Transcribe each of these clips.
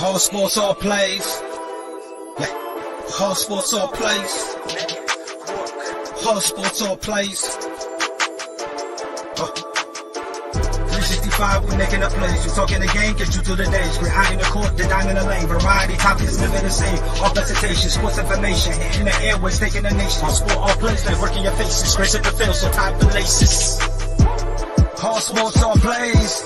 All sports, all plays. All sports, all plays. All sports, all plays. 365, we making a plays. You talking the game, get you to the days. We're high in the court, the dime in the lane. Variety topics never the same. All presentation, sports information. In the airways, taking the nation. All sport, all plays, they working your faces. Grace at the field, so tie the laces. All sports, all plays.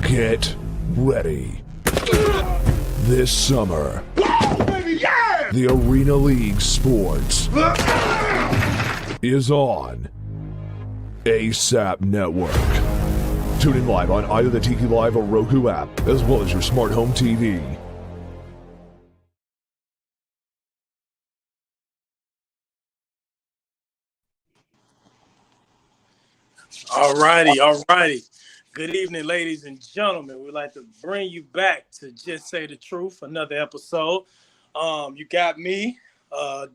Get ready. This summer, the Arena League Sports is on ASAP Network. Tune in live on either the Tiki Live or Roku app, as well as your smart home TV. All righty. Good evening, ladies and gentlemen. We'd like to bring you back to Just Say the Truth, another episode. You got me,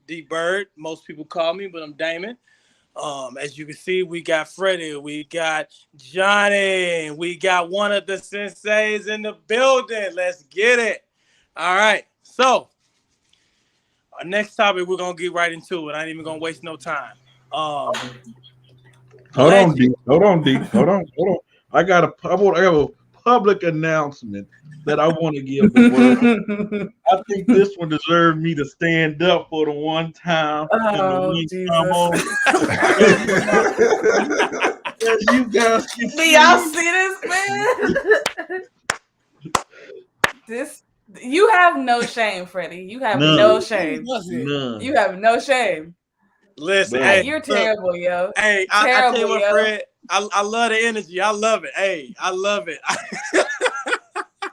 D-Bird. Most people call me, but I'm Damon. As you can see, we got Freddie, we got Johnny, we got one of the senseis in the building. Let's get it. All right. So, our next topic, we're going to get right into it. I ain't even going to waste no time. Hold on, D. I have a public announcement that I want to give the world. I think this one deserves me to stand up for the one time. As you guys can see, y'all see this, man? You have no shame, Freddie. You have no shame. None. You have no shame. Listen, hey, you're terrible, yo. Hey, I tell you what, Fred, I love the energy. I love it. Hey, I love it.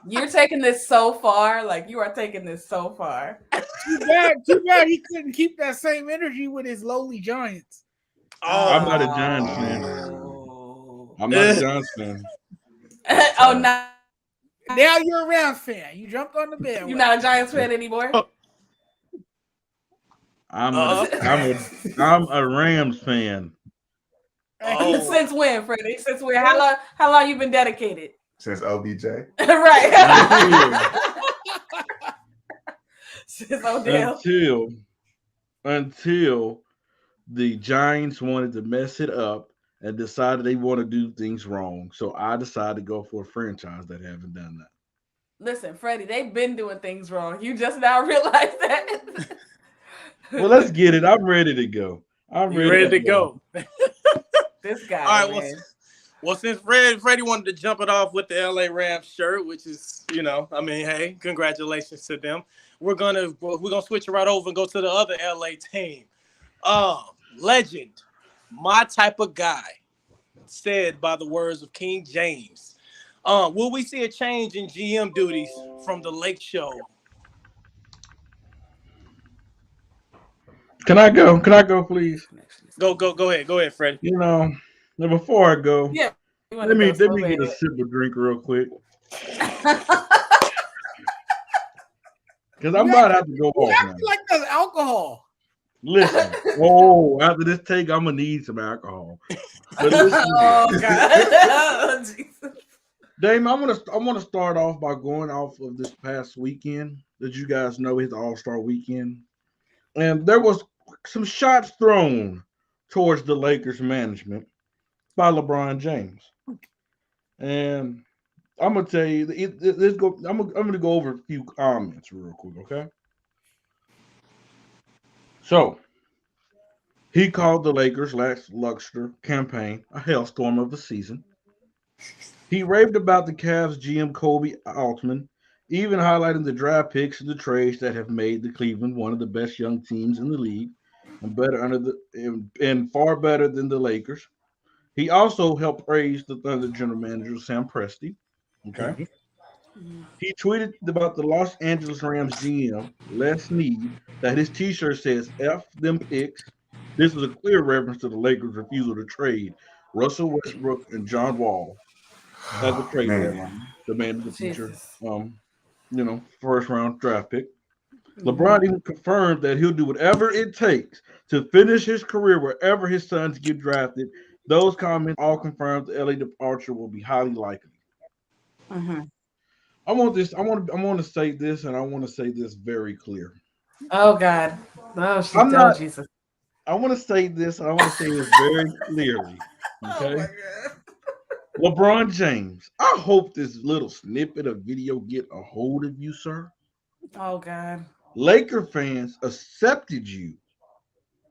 You're taking this so far. Like, you are taking this so far. Too bad he couldn't keep that same energy with his lowly Giants. I'm not a Giants fan. I'm not a Giants fan. Oh, no. Now you're a Rams fan. You jumped on the bed. You're not a Giants fan anymore? I'm a Rams fan. Since when, Freddie? Since when? How long you been dedicated? Since OBJ. Right. Since Odell. Until the Giants wanted to mess it up and decided they want to do things wrong. So I decided to go for a franchise that haven't done that. Listen, Freddie, they've been doing things wrong. You just now realize that. Well, let's get it. I'm ready to go. I'm ready to go. This guy. All right. Well, since Freddie wanted to jump it off with the LA Rams shirt, which is, hey, congratulations to them. We're gonna switch it right over and go to the other LA team. Legend, my type of guy, said by the words of King James. Will we see a change in GM duties from the Lake Show? Can I go? Please? Go ahead, Freddie. Now before I go, let me get a sip of drink real quick. Because I'm about to have to go off now. Like there's alcohol. Listen, after this take, I'm gonna need some alcohol. But listen, God. Jesus. Dame, I want to start off by going off of this past weekend that you guys know is the All-Star weekend, and there was some shots thrown towards the Lakers management by LeBron James, and I'm gonna tell you, I'm gonna go over a few comments real quick, okay? So he called the Lakers' lackluster campaign a hailstorm of the season. He raved about the Cavs GM Kobe Altman, even highlighting the draft picks and the trades that have made the Cleveland one of the best young teams in the league and far better than the Lakers. He also helped praise the Thunder general manager Sam Presti. Okay. He tweeted about the Los Angeles Rams GM Les Snead that his T-shirt says "F them picks," This is a clear reference to the Lakers' refusal to trade Russell Westbrook and John Wall at the trade Man, deadline, demanding the future, Jesus. first round draft pick. Mhm. LeBron even confirmed that he'll do whatever it takes to finish his career wherever his sons get drafted. Those comments all confirmed the LA departure will be highly likely. Mhm. I want this. I want to say this, and I want to say this very clear. Oh God. I'm Oh not. Jesus. I want to say this, and I want to say this very clearly. Oh Okay, my God. LeBron James. I hope this little snippet of video get a hold of you, sir. Oh God. Laker fans accepted you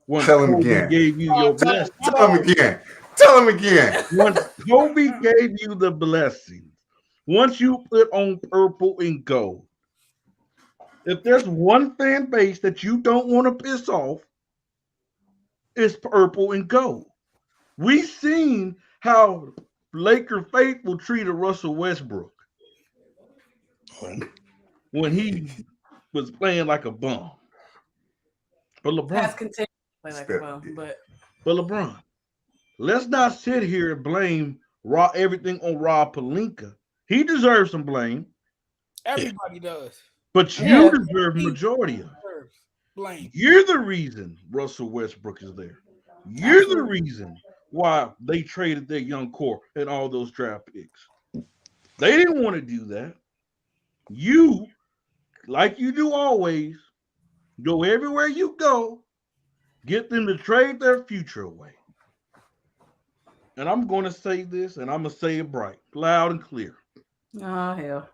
once tell him Kobe again. gave you Oh, your tell him, blessing. Tell him again. Tell him again. Once Kobe gave you the blessings, once you put on purple and gold, if there's one fan base that you don't want to piss off, it's purple and gold. We seen how Laker faithful treated Russell Westbrook when he was playing like a bum. But Has LeBron, continued to play like a bum, but LeBron, let's not sit here and blame everything on Rob Pelinka. He deserves some blame, everybody does. but you yeah. deserve majority of it. Deserves blame. You're the reason Russell Westbrook is there. You're the Absolutely. reason why they traded their young core and all those draft picks. They didn't want to do that. You, like you do always, go everywhere you go, get them to trade their future away. And I'm going to say this, and I'm going to say it bright, loud, and clear. Oh hell.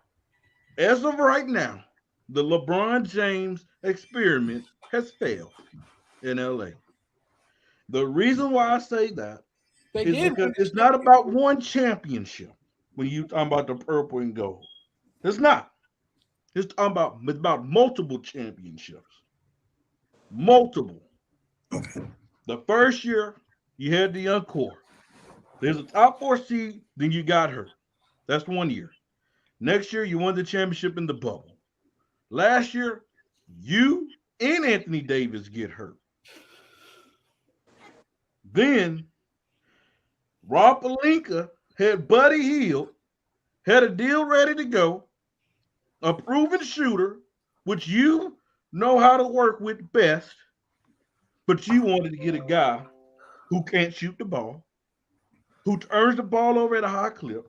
As of right now, the LeBron James experiment has failed in LA. The reason why I say that They is did because win it's the not about one championship when you talking about the purple and gold. It's not. It's about multiple championships. Multiple. The first year you had the young core. There's a top four seed, then you got hurt. That's 1 year. Next year you won the championship in the bubble. Last year, you and Anthony Davis get hurt. Then Rob Pelinka had Buddy Hield, had a deal ready to go, a proven shooter, which you know how to work with best, but you wanted to get a guy who can't shoot the ball, who turns the ball over at a high clip,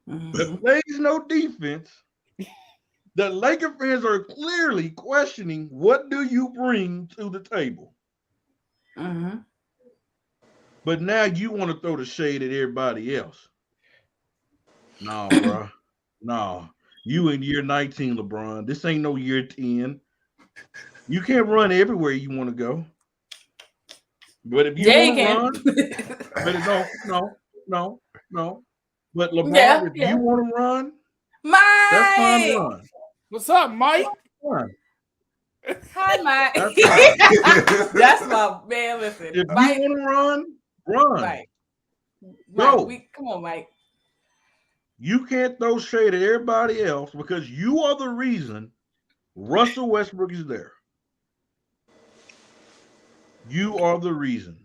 that Mhm. plays no defense. The Laker fans are clearly questioning what do you bring to the table. Mhm. But now you want to throw the shade at everybody else. No, bro. No. You in year 19, LeBron. This ain't no year 10. You can't run everywhere you want to go. But if you Yeah, want you to run, can. but no. But Yeah, LeBron, if you yeah. want to run, that's fine, Mike. run. What's up, Mike? Run. Hi, That's Mike. fine. That's my man. Listen, If you Mike. want to run, run. Mike. Mike. Go. We come on, Mike. You can't throw shade at everybody else because you are the reason Russell Westbrook is there. You are the reason.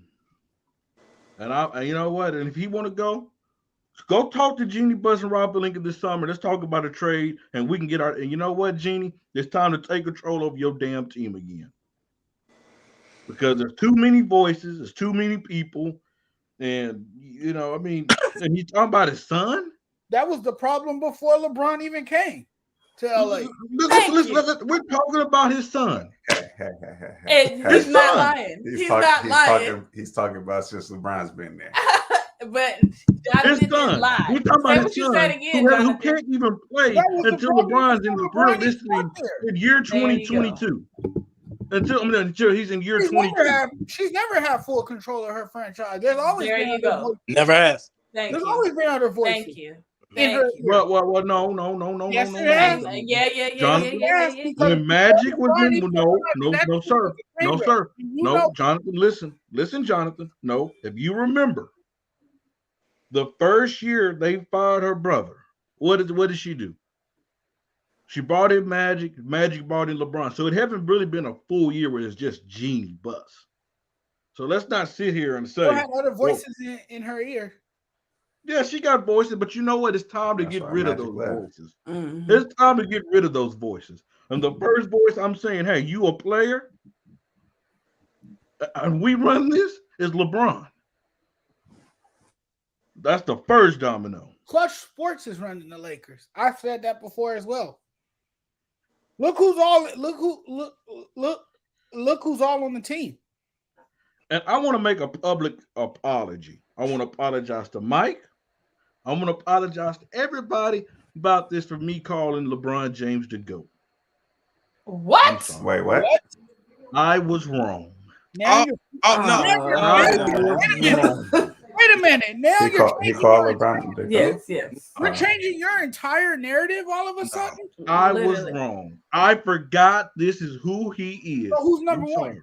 And you know what? And if he want to go talk to Jeannie Buss and Rob Pelinka this summer. Let's talk about a trade, and we can get our. And you know what, Jeannie? It's time to take control of your damn team again because there's too many voices, there's too many people, and I mean, and he's talking about his son. That was the problem before LeBron even came to LA. Thank you. We're talking about his son. And His he's not son. lying. He's not lying. He's talking about since LeBron's been there. But His Jonathan didn't son. lie. We're talking about Say his what you said son again, who Jonathan. can't even play That was the until problem LeBron's in the before LeBron even realistically got there. in year There you go. 2022. Until he's in year She's 22. she's never had full control of her franchise. There's always There been you other go. voices. Never has. Thank There's you. always been other voices. Thank you. in Thank her you. ear. Well, no. Yes, it No. has. Jonathan, Yes, because when Magic was LeBron in, even no, that no, was sir. a train No, wreck. sir. You No, know, Jonathan, listen, Jonathan. No, if you remember, the first year they fired her brother. What did she do? She brought in Magic brought in LeBron. So it hasn't really been a full year where it's just Jeannie Buss. So let's not sit here and say, She'll have other voices in her ear. Yeah, she got voices, but you know what? It's time to That's get why rid of Magic those left. voices. Mhm. It's time to get rid of those voices. And the first voice I'm saying, hey, you a player, and we run this is LeBron. That's the first domino. Clutch Sports is running the Lakers. I've said that before as well. Look who's all look who's all on the team. And I want to make a public apology. I want to apologize to Mike. I want to apologize to everybody about this for me calling LeBron James the GOAT. What? Wait, what? I was wrong. Now you're wait a minute. Now He called LeBron the GOAT? Yes. We're changing your entire narrative all of a sudden. I was wrong. I forgot this is who he is. So who's number one?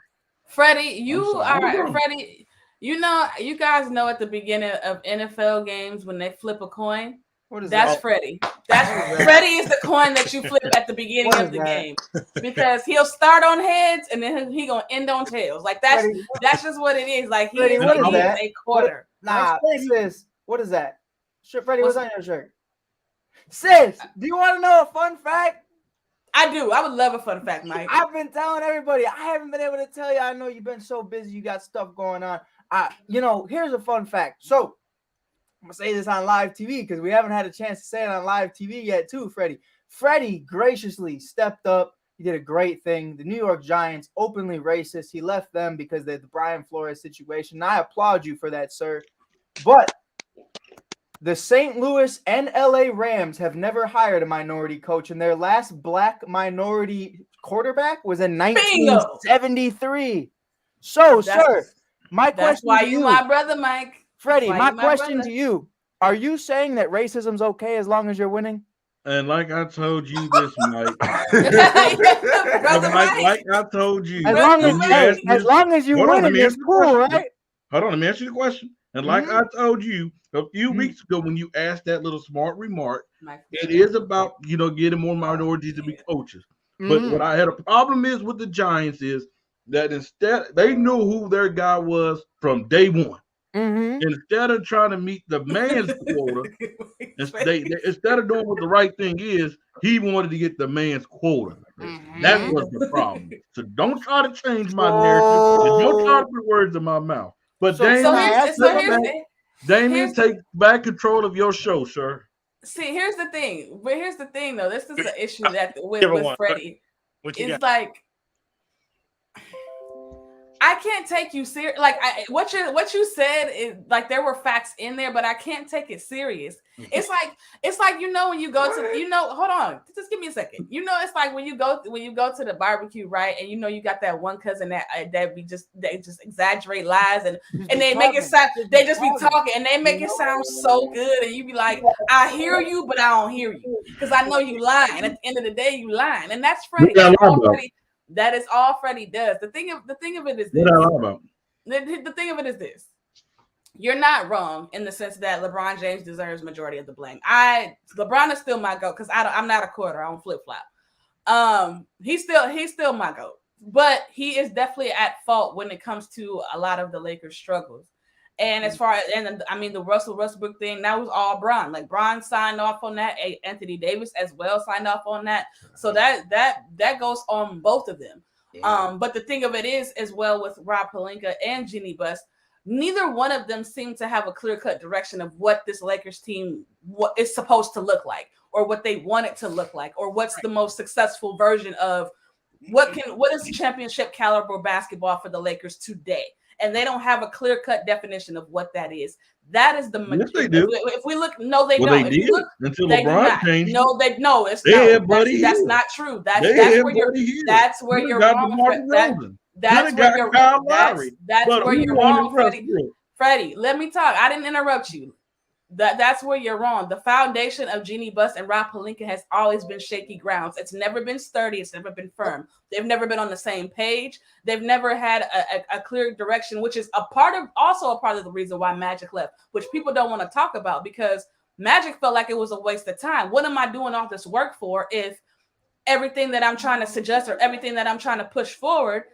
Freddie, Freddie, you know, you guys know at the beginning of NFL games when they flip a coin, What is that's that? Freddie. Freddie is the coin that you flip at the beginning of the game because he'll start on heads and then he gonna end on tails. Like that's just what it is. Like he Freddie, is, what is he that? is a quarter. Nah, sis, what is that? Freddie, what's on your shirt? Sis, do you want to know a fun fact? I do. I would love a fun fact, Mike. I've been telling everybody. I haven't been able to tell you. I know you've been so busy. You got stuff going on. Here's a fun fact. So I'm gonna say this on live TV because we haven't had a chance to say it on live TV yet, too, Freddie. Freddie graciously stepped up. He did a great thing. The New York Giants, openly racist. He left them because of the Brian Flores situation. And I applaud you for that, sir. But the St. Louis and LA Rams have never hired a minority coach, and their last black minority quarterback was in 1973. So, sir, my question That's why to you my brother, Mike. Freddie, my question to you, are you saying that racism's okay as long as you're winning? And like I told you this, Mike. Brother Mike. Like I told you. As long as you win, it's cool, right? Hold on, let me answer the question. And like I told you a few weeks ago when you asked that little smart remark, it is about, getting more minorities to be coaches. But what I had a problem is with the Giants is that instead they knew who their guy was from day one. Instead of trying to meet the man's quota, instead of doing what the right thing is, he wanted to get the man's quota. That was the problem. So don't try to change my narrative. And don't try to put words in my mouth. But Damien, take back control of your show, sir. See, here's the thing. But here's the thing, though. This is the issue that with Freddie. It's like I can't take you serious. Like what you said is like there were facts in there, but I can't take it serious. It's like when you go to hold on, just give me a second. It's like when you go to the barbecue, right? And you got that one cousin that they just exaggerate lies and they make it sound they just be talking and they make it sound so good and you be like, I hear you, but I don't hear you because I know you lying. At the end of the day, you lying, and that's Freddie. That is all Freddie does. The thing of it is this. The thing of it is this. You're not wrong in the sense that LeBron James deserves majority of the blame. LeBron is still my GOAT because I'm not a quarter. I don't flip flop. He's still my GOAT, but he is definitely at fault when it comes to a lot of the Lakers' struggles. And as far as the Russell Westbrook thing, that was all Bron. Like Bron signed off on that. Anthony Davis as well signed off on that. So that goes on both of them. Yeah. But the thing of it is, as well with Rob Pelinka and Jeannie Buss, neither one of them seem to have a clear-cut direction of what this Lakers team is supposed to look like, or what they want it to look like, or what's the most successful version of what is championship caliber basketball for the Lakers today. And they don't have a clear-cut definition of what that is. That is the yes, they do. If we look, no, they don't. They did until LeBron changed. No, it's not. That's not true. That's where you're wrong. That's where you're wrong, Freddie. Freddie, let me talk. I didn't interrupt you. That's where you're wrong. The foundation of Jeannie Buss and Rob Pelinka has always been shaky grounds. It's never been sturdy. It's never been firm. They've never been on the same page. They've never had a clear direction, which is a part of the reason why Magic left, which people don't want to talk about because Magic felt like it was a waste of time. What am I doing all this work for if everything that I'm trying to suggest or everything that I'm trying to push forward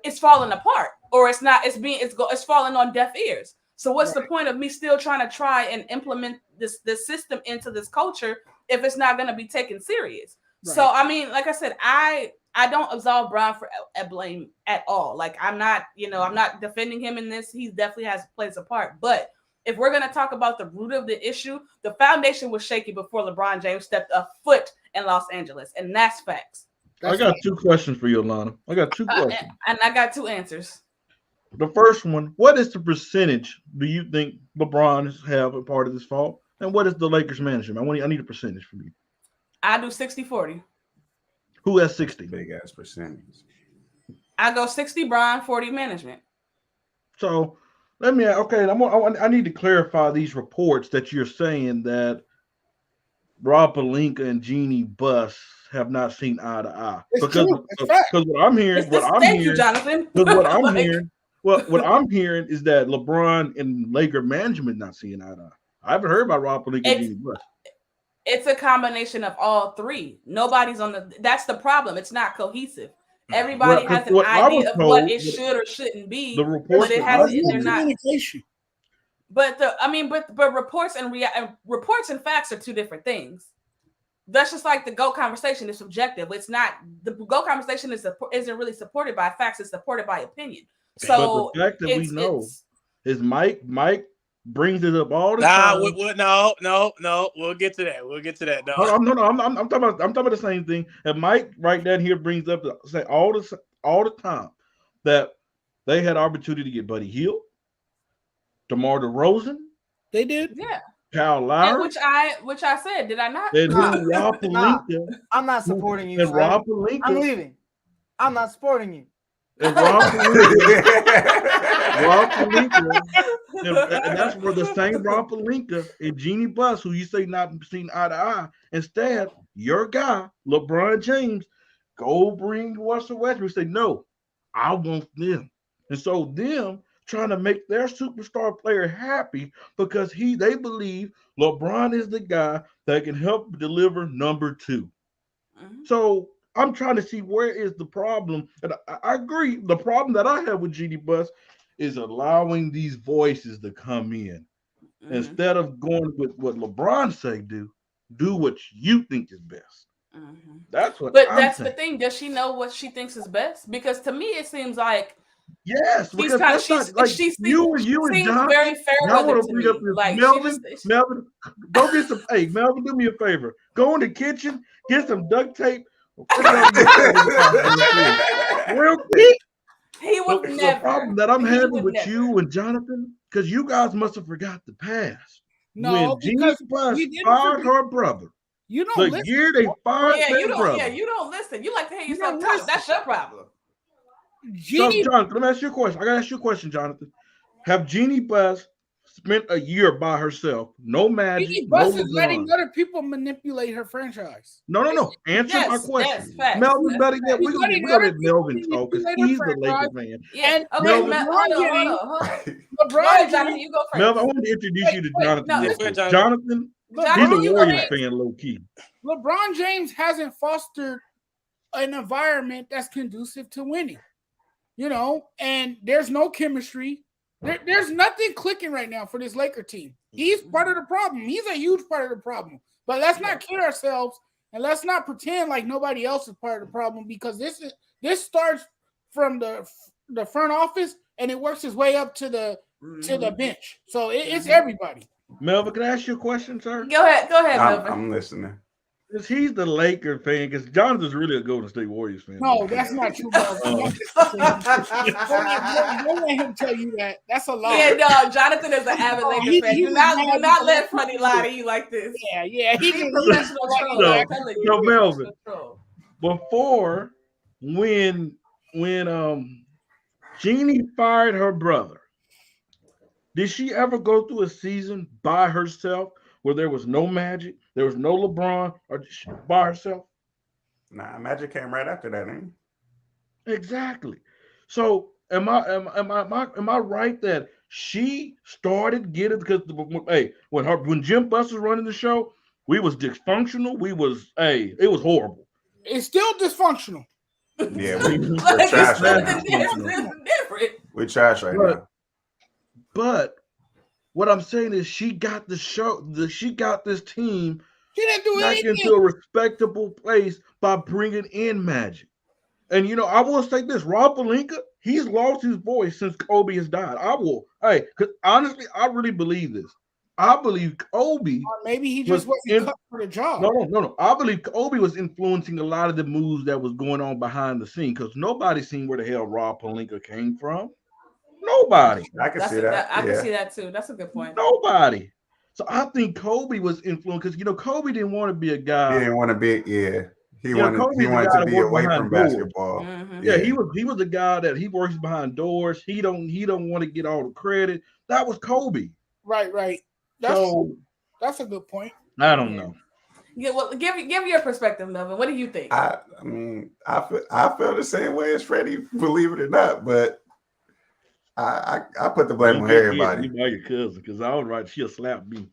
it's falling apart, or it's not. It's falling on deaf ears. So what's the point of me still trying to and implement this system into this culture if it's not going to be taken serious? Right. So I mean, like I said, I don't absolve Bron for a blame at all. Like I'm not defending him in this. He definitely plays a part. But if we're going to talk about the root of the issue, the foundation was shaky before LeBron James stepped a foot in Los Angeles, and that's facts. I got two questions for you, Alana. I got two questions. And I got two answers. The first one, what is the percentage do you think LeBron have a part of this fault? And what is the Lakers management? I need a percentage from you. I do 60-40. Who has 60? Big ass percentage. I go 60 Bron, 40 management. So let me, okay, I need to clarify these reports that you're saying that Rob Pelinka and Jeannie Buss have not seen eye to eye. Because what I'm hearing, Jonathan. What I'm hearing, what I'm hearing is that LeBron and Laker management not seeing eye to eye. I haven't heard about Rob Pelinka and Jeannie Buss. It's a combination of all three. Nobody's that's the problem. It's not cohesive. Everybody has an idea of what it should or shouldn't be, but it has they're not. But reports and facts are two different things. That's just like the GOAT conversation is subjective. It's not the GOAT conversation isn't really supported by facts. It's supported by opinion. So but the fact that we know is Mike brings it up all the time. No. We'll get to that. No. I'm talking about the same thing. And Mike right down here brings up all the time that they had opportunity to get Buddy Hield, DeMar DeRozan. They did, yeah. Kyle Lowry, which I said, did I not? Rob Pelinka. I'm not supporting you. And Rob Pelinka. I'm leaving. I'm not supporting you. And Rob Pelinka, and that's where the same Rob Pelinka and Jeannie Buss, who you say not seen eye to eye, instead, your guy, LeBron James, go bring Russell Westbrook. Say, no, I want them. And so them trying to make their superstar player happy because they believe LeBron is the guy that can help deliver number two. Mm-hmm. So I'm trying to see where is the problem. And I agree. The problem that I have with Jeannie Buss is allowing these voices to come in. Mm-hmm. Instead of going with what LeBron say do what you think is best. Mm-hmm. That's what that's the thing. Does she know what she thinks is best? Because to me, it seems like yes, because she seems very fair weather to me. Like Melvin, go get some. Hey, Melvin, do me a favor. Go in the kitchen, get some duct tape. Real quick. He would never. The problem that I'm having with you and Jonathan, because you guys must have forgot the past. No, when Jeannie Buss fired her brother. You don't the year they fired their brother. Yeah, you don't listen. You like to hear yourself talk. That's your problem. Jonathan, let me ask you a question. I gotta ask you a question, Jonathan. Have Jeannie Buss spent a year by herself? No magic. Jeannie Buss is letting other people manipulate her franchise. No. Answer my question. Yes, Melvin better get. We're gonna let Melvin talk because he's the Lakers man. Yeah. And hold on. LeBron, Jonathan, you go first. Melvin, I want to introduce you to Jonathan. Jonathan, he's a Warriors fan, low key. LeBron James hasn't fostered an environment that's conducive to winning. And there's no chemistry. There's nothing clicking right now for this Laker team. He's part of the problem. He's a huge part of the problem. But let's not kid ourselves and let's not pretend like nobody else is part of the problem because this starts from the front office and it works its way up to the bench. So it's everybody. Melvin, can I ask you a question, sir? Go ahead, Melvin. I'm listening. Because he's the Laker fan, because Jonathan's really a Golden State Warriors fan. No, that's not true, Melvin. Don't let him tell you that. That's a lie. Yeah, no, Jonathan is an avid Lakers fan. Do not let Funny lie to you like this. Yeah. He's a professional troll. So Melvin, before when Jeannie fired her brother, did she ever go through a season by herself where there was no Magic, there was no LeBron, or by herself? Nah, Magic came right after that, ain't he? Exactly. So am I right that she started getting because when Jim Buss was running the show, we was dysfunctional. It was horrible. It's still dysfunctional. Yeah, Like, we're trash right something now. different. We're trash right now. But what I'm saying is she got the show. She got this team She didn't do back anything. into a respectable place by bringing in Magic. And I will say this: Rob Pelinka, he's lost his voice since Kobe has died. Because honestly, I really believe this. I believe Kobe. Or maybe he just wasn't cut for the job. No. I believe Kobe was influencing a lot of the moves that was going on behind the scene because nobody seen where the hell Rob Pelinka came from. Nobody. I can see that. I can see that too. That's a good point. Nobody. So I think Kobe was influenced because Kobe didn't want to be a guy. He didn't want to be. Yeah. He wanted to be away from basketball. Mm-hmm. Yeah, he was a guy that he works behind doors. He don't want to get all the credit. That was Kobe. Right. That's a good point. I don't know. Yeah, well, give your perspective, Melvin. What do you think? I feel the same way as Freddie, believe it or not, but I put the blame on everybody. You know your cousin, because I was right. She'll slap me.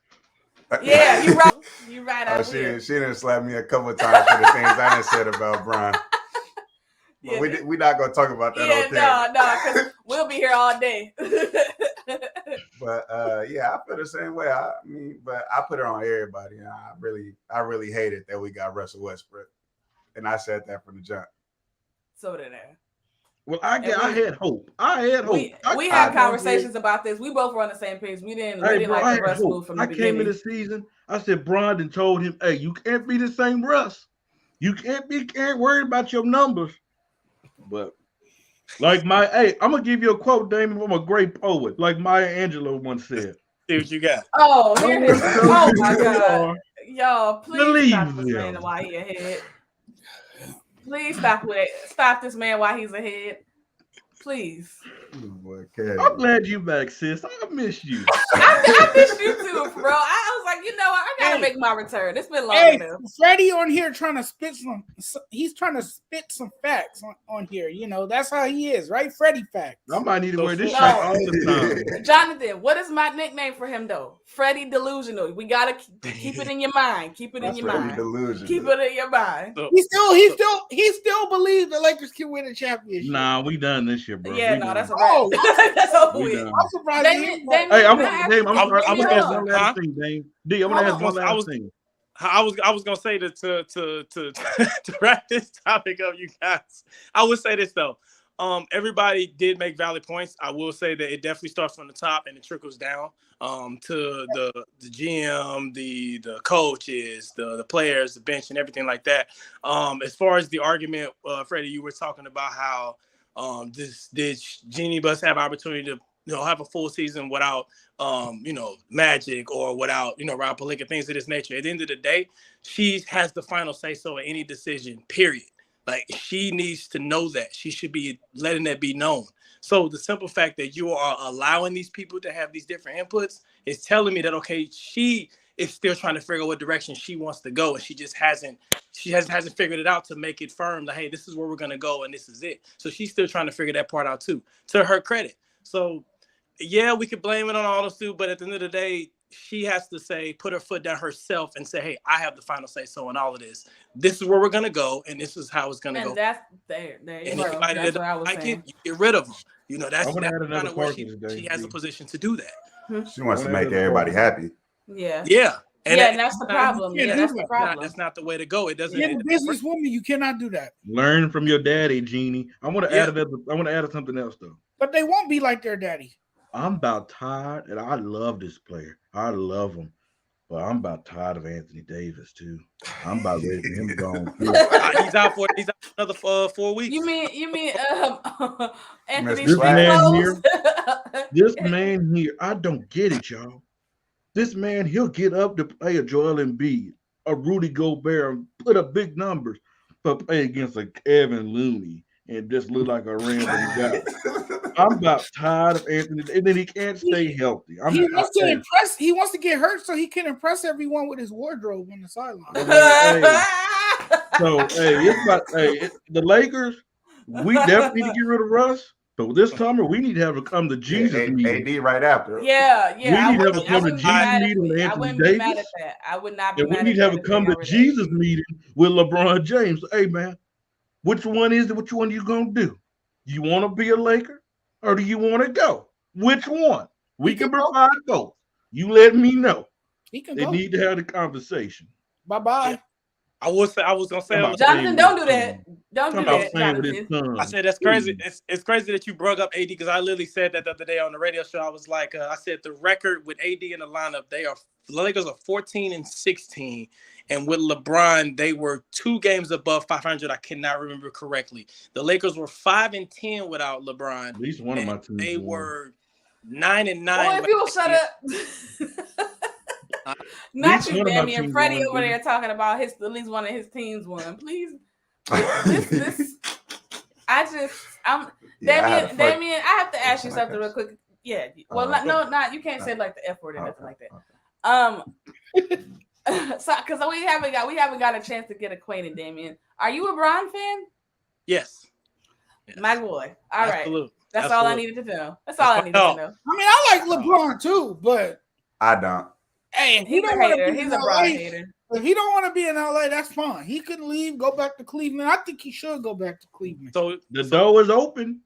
Yeah, you're right. You're right. She didn't slap me a couple of times for the things I done said about Brian. Yeah, we're not gonna talk about that. Yeah, no, because we'll be here all day. But I feel the same way. But I put it on everybody, and I really hated that we got Russell Westbrook, and I said that from the jump. So did I. Well, I had hope. We had conversations about this. We both were on the same page. We didn't like the Russ move from the beginning. I came in the season. I said, Brandon told him, "Hey, you can't be the same Russ. You can't worry about your numbers." But I'm gonna give you a quote, Damon, from a great poet, like Maya Angelou once said. See what you got. Oh, here it is. Oh my God, y'all, please stop this Believe man while he's ahead. Please stop this man while he's ahead. Please. I'm glad you back, sis. I miss you. I miss you too, bro. I was like, I gotta make my return. It's been long enough. Freddie on here trying to spit some facts on here. That's how he is, right? Freddie facts. I might need to wear this shirt all the time. Jonathan, what is my nickname for him though? Freddie Delusional. We gotta keep it in your mind. Keep it in your mind. Delusional. Keep it in your mind. He still believes the Lakers can win a championship. Nah, we done this year, bro. Yeah, that's a wrap. That's over with. I'm surprised. Hey, I'm gonna ask one last thing, Dame. D, I'm gonna ask one last thing. I was gonna say that to wrap this topic up, you guys. I would say this though. Everybody did make valid points. I will say that it definitely starts from the top and it trickles down to the GM, the coaches, the players, the bench, and everything like that. As far as the argument, Freddie, you were talking about how did Jeannie Buss have opportunity to have a full season without Magic or without Rob Pelinka, things of this nature. At the end of the day, she has the final say so in any decision, period. Like, she needs to know that. She should be letting that be known. So the simple fact that you are allowing these people to have these different inputs is telling me that, okay, she is still trying to figure out what direction she wants to go, and she hasn't figured it out to make it firm that, hey, this is where we're going to go and this is it. So she's still trying to figure that part out too, to her credit. So yeah, we could blame it on all those two, but at the end of the day, she has to put her foot down herself and say, hey, I have the final say so in all of this. This is where we're going to go, and this is how it's going to go. And that's there you go. That's what I was saying. You get rid of them. That's kind of where she has a position to do that. She wants to make everybody happy. Yeah. Yeah. And that's the problem. Yeah, that's the problem. That's not the way to go. It doesn't. You're a businesswoman. You cannot do that. Learn from your daddy, Jeannie. I want to add something else though. But they won't be like their daddy. I'm about tired, and I love this player. I love him, but I'm about tired of Anthony Davis too. I'm about ready for him to go on. He's out for another 4 weeks. You mean Anthony this man here? This man here, I don't get it, y'all. This man, he'll get up to play a Joel Embiid, a Rudy Gobert, and put up big numbers, but play against a Kevin Looney and just look like a random guy. I'm about tired of Anthony, and then he can't stay healthy. He wants to impress. He wants to get hurt so he can impress everyone with his wardrobe on the sideline. The Lakers, we definitely need to get rid of Russ. But this summer, we need to have a come to Jesus meeting. AD right after. Yeah. We need to have a come to Jesus meeting with Anthony Davis. Mad at that. I would not be and mad we need to have a come to Jesus meeting with LeBron James. Hey, man, Which one is it? Which one you gonna do? You want to be a Laker or do you want to go? Which one? We can provide both. You let me know. He can They go. need to have the conversation. Bye-bye. Yeah. I was gonna say, Jonathan, don't do that. Don't do that, Jonathan. I said that's crazy. It's crazy that you brought up AD because I literally said that the other day on the radio show. I was like, I said the record with AD in the lineup, the Lakers are 14-16, and with LeBron, they were 2 games above 500. I cannot remember correctly. The Lakers were 5-10 without LeBron. At least one of my teams. They were 9-9. Boy, if you will shut up. Not you, Damian. Freddie over there talking about at least one of his teams won. Please, Damian. Damian, I have to ask you something real quick. Yeah, well, not you can't say like the F word or nothing like that. So because we haven't got a chance to get acquainted, Damian. Are you a Bron fan? Yes. My boy. All right. Absolutely. That's all I needed to know. That's all I needed to know. I mean, I like LeBron too, but I don't. Hey, he's a hater. He's a Bron hater. If he don't want to be in LA, that's fine. He can leave, go back to Cleveland. I think he should go back to Cleveland. So the door is open.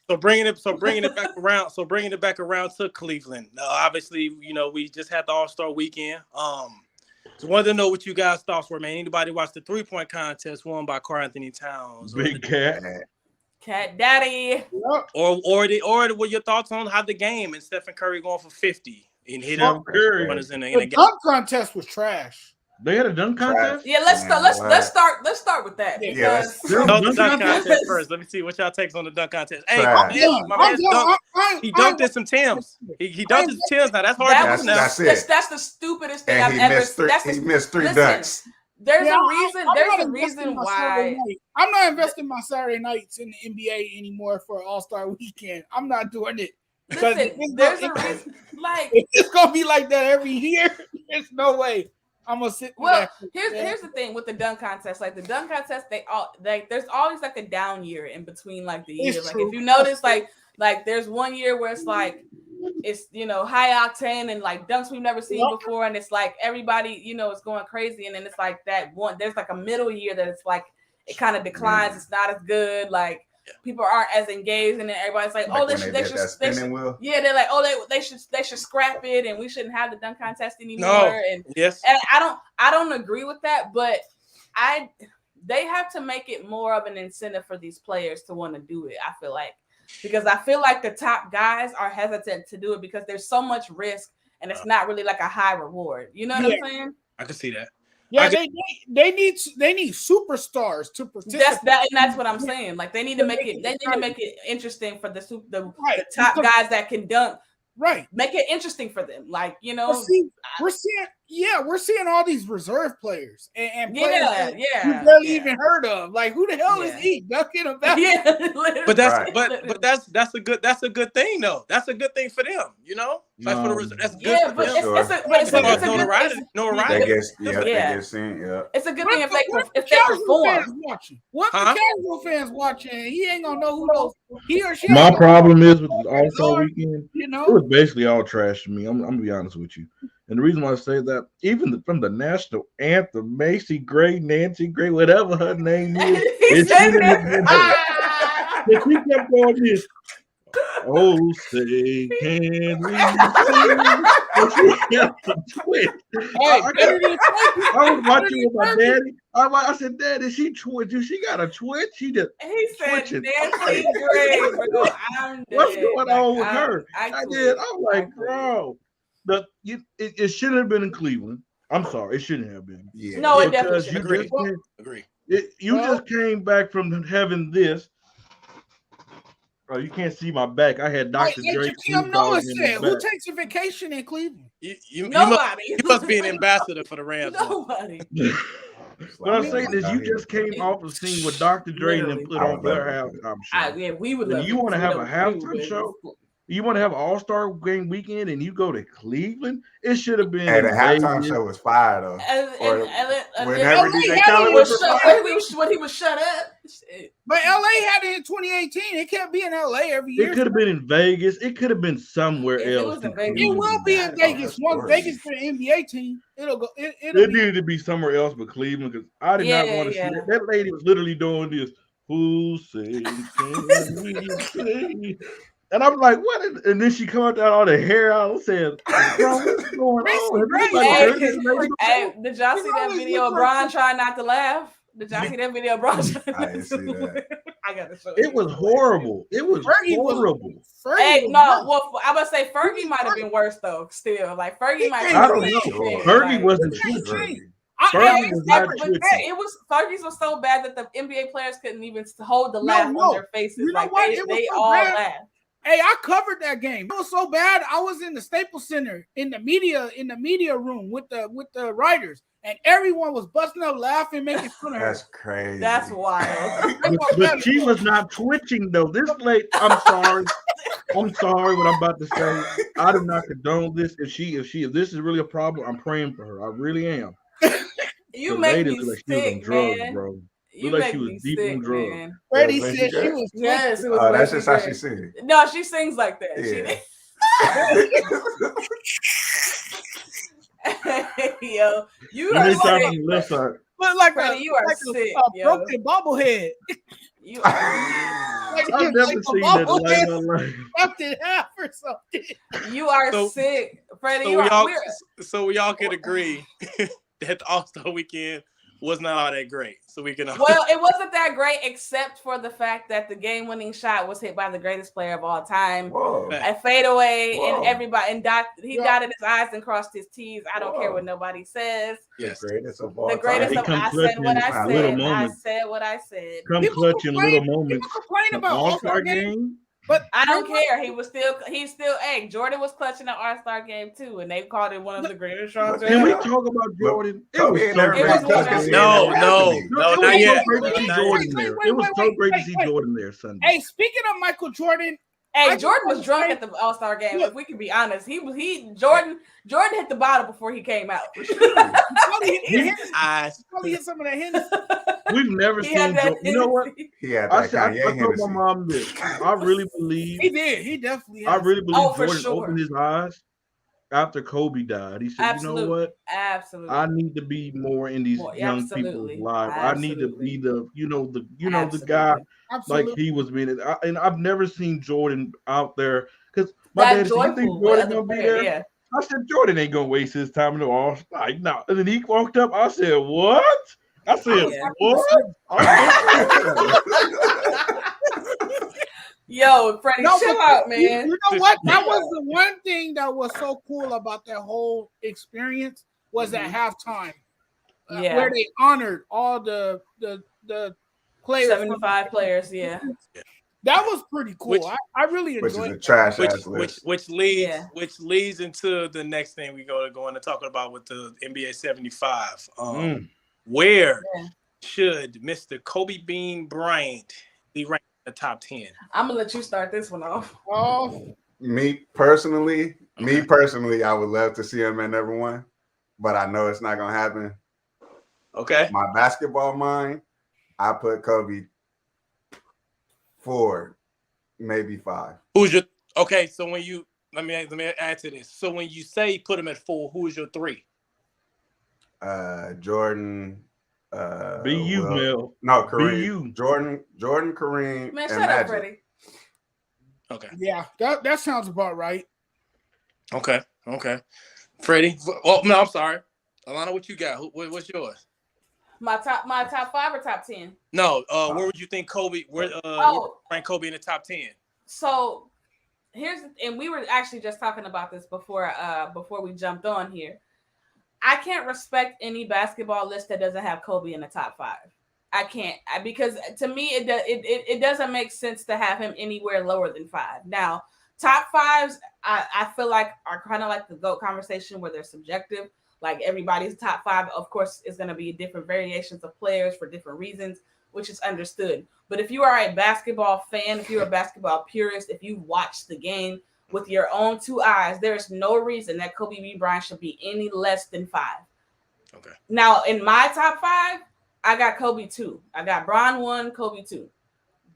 So bringing it back around. So bringing it back around to Cleveland. Obviously, we just had the All-Star weekend. So wanted to know what you guys' thoughts were, man. Anybody watch the 3-point contest won by Karl Anthony Towns? Big Cat. Cat Daddy. Or what your thoughts on how the game and Stephen Curry going for 50 and hitting runners in the game? The dunk contest was trash. They had a dunk contest? Yeah, let's start with that. Because the dunk contest first. Let me see what y'all takes on the dunk contest. Hey, my man he dunked in some Timbs. He dunked in Timbs. Now that's hard to know. That's the stupidest thing I've ever seen. He missed 3 dunks. There's a reason why I'm not investing my Saturday nights in the NBA anymore for All-Star weekend. I'm not doing it. Listen, there's a reason. Like it's gonna be like that every year. There's no way. I'm gonna sit. Well, here's the thing with the dunk contest. Like the dunk contest, there's always like a down year in between like the years. Like if you notice, like there's one year where it's like it's high octane and like dunks we've never seen before, and it's like everybody is going crazy, and then it's like that one. There's like a middle year that it's like it kind of declines. It's not as good. Like people aren't as engaged, and then everybody's like, oh, they should they're like, oh, they should scrap it, and we shouldn't have the dunk contest anymore. And I don't agree with that, but they have to make it more of an incentive for these players to want to do it. I feel like because I feel like the top guys are hesitant to do it because there's so much risk, and it's not really like a high reward. You know what I'm saying? I can see that. Yeah, they need superstars to participate. That's what I'm saying. Like they need to make it interesting for the top guys that can dunk. Right. Make it interesting for them. Like, we're seeing all these reserve players and players you barely even heard of. Like, who the hell is he dunking about? Yeah, but that's a good thing though. That's a good thing for them, Like for the reserve, that's good. Yeah, but it's a notoriety. They get seen. Yeah, it's a good thing if they perform. What the casual fans watching? He ain't gonna know who those he or she. My problem is with the All-Star weekend. It was basically all trash to me. I'm gonna be honest with you. And the reason why I say that, even from the national anthem, Macy Gray, Nancy Gray, whatever her name is, she kept going this. Oh, say, can we twitch? I was watching with my daddy. I said, Daddy, she twitching. She got a twitch. She just twitching. Nancy Gray, bro. What's going on with her? I did. I'm like, bro. It shouldn't have been in Cleveland. I'm sorry, it shouldn't have been. Yeah. No, it definitely shouldn't. Agree. Just came back from having this. Oh, you can't see my back. I had Dr. Drake. Who takes a vacation in Cleveland? Nobody. You must be an ambassador for the Rams. Nobody. What I'm saying is, you just came off the scene with Dr. Dre and put on their halftime show. We would love you want to have a halftime show? You want to have an All-Star game weekend and you go to Cleveland? It should have been. Hey, the halftime show was fire though. Whenever DJ Khaled was when he was shut up. Shit. But LA had it in 2018. It can't be in LA every year. It could have been in Vegas. It could have been somewhere If it else. was in Vegas, It will be in Vegas. Once Vegas get an NBA team, it'll go. It'll It needed to be somewhere else but Cleveland because I did not want to see that. That lady was literally doing this. Who sings? And I'm like, what? And then she comes out all the hair out and said, bro, what's going on? Hey, did y'all see that video of Bron trying not to laugh? Did y'all see that video of Bron trying not to laugh? I got to show you. It was horrible. It was horrible. Hey, no, well, I would say Fergie might have been worse though. Still, like Fergie might. I don't know. Fergie wasn't twitching. Fergie's was so bad that the NBA players couldn't even hold the laugh on their faces. You know like what? They all laughed. Hey, I covered that game. It was so bad. I was in the Staples Center in the media room with the writers, and everyone was busting up laughing, making fun of her. That's crazy. That's wild. But she was not twitching though. This late. I'm sorry. I'm sorry what I'm about to say. I do not condone this. If this is really a problem, I'm praying for her. I really am. You make me sick, drugs, man. Bro. You like make she was me deep sick, on drugs. man. Freddie said she was. Yes, it was. That's just how she sings. No, she sings like that. Yeah. Yo, you are sick. Look like Freddie, you are sick. A broken bobblehead. You are. I've never seen that in my life. Fucked in half or something. You are sick, Freddie. So we all can agree that the All-Star weekend was not all that great. So we can. Well, it wasn't that great, except for the fact that the game-winning shot was hit by the greatest player of all time. Whoa. A fadeaway, and everybody he dotted his I's and crossed his T's. I don't care what nobody says. Yes, greatest of all the greatest time. of I said what I said. I said what I said. Come clutching little moments. People complain about All-Star game. But I don't care. He's still. Hey, Jordan was clutching the All-Star game too, and they called it one of the greatest shots. Can we talk about Jordan? It was so great. No, not yet. It was so great to see Jordan there Sunday. Hey, speaking of Michael Jordan. Hey, Jordan was drunk at the All-Star game. If we can be honest, Jordan hit the bottle before he came out. Probably hit some of that Hennessy. We've never seen Jordan. You know what? I told my mom this. I really believe he did. He definitely. I really believe Jordan opened his eyes after Kobe died. He said, "You know what? Absolutely. I need to be more in these young people's lives. I need to be the guy." Absolutely. Like he was being, and I've never seen Jordan out there because my dad said, "You think Jordan gonna be there?" Yeah. I said, "Jordan ain't gonna waste his time in the All Star." Like, no. And then he walked up. I said, "What?" I said, "What?" Yo, Freddie, chill out, man. You know what? That was the one thing that was so cool about that whole experience was at halftime, where they honored all the players, 75 players, yeah. That was pretty cool. I really enjoyed it. Which leads into the next thing we're going to talk about with the NBA 75. Where should Mr. Kobe Bean Bryant be ranked in the top 10? I'm gonna let you start this one off. Me personally, I would love to see him at number one, but I know it's not gonna happen. Okay. My basketball mind, I put Kobe 4, maybe 5. Who's your okay? So when you let me add to this. So when you say put him at 4, who is your 3? Jordan. BU, Mel. No, Kareem. Jordan, Kareem. Man, shut up, Freddie. Okay. Yeah, that sounds about right. Okay. Freddie. Oh no, I'm sorry. Alana, what you got? What's yours? My top 5 or top 10? No. Where would you think Kobe? Where rank Kobe in the top 10? So and we were actually just talking about this before we jumped on here. I can't respect any basketball list that doesn't have Kobe in the top 5. I can't because to me it doesn't make sense to have him anywhere lower than 5. Now, top 5s I feel like are kind of like the GOAT conversation where they're subjective. Like everybody's top 5, of course, is going to be different variations of players for different reasons, which is understood. But if you are a basketball fan, if you're a basketball purist, if you watch the game with your own 2 eyes, there is no reason that Kobe Bean Bryant should be any less than 5. Okay. Now, in my top 5, I got Kobe 2. I got Bron 1, Kobe 2.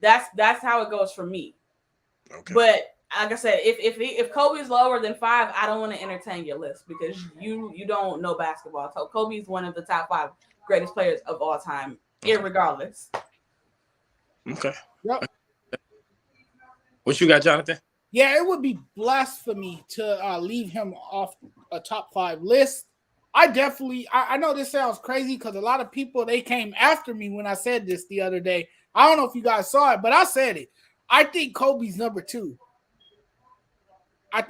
That's how it goes for me. Okay. But like I said, if Kobe's lower than 5, I don't want to entertain your list because you don't know basketball. So Kobe's one of the top 5 greatest players of all time, irregardless. Okay. Yep. What you got, Jonathan? Yeah, it would be blasphemy to leave him off a top 5 list. I know this sounds crazy because a lot of people, they came after me when I said this the other day. I don't know if you guys saw it, but I said it. I think Kobe's number 2. I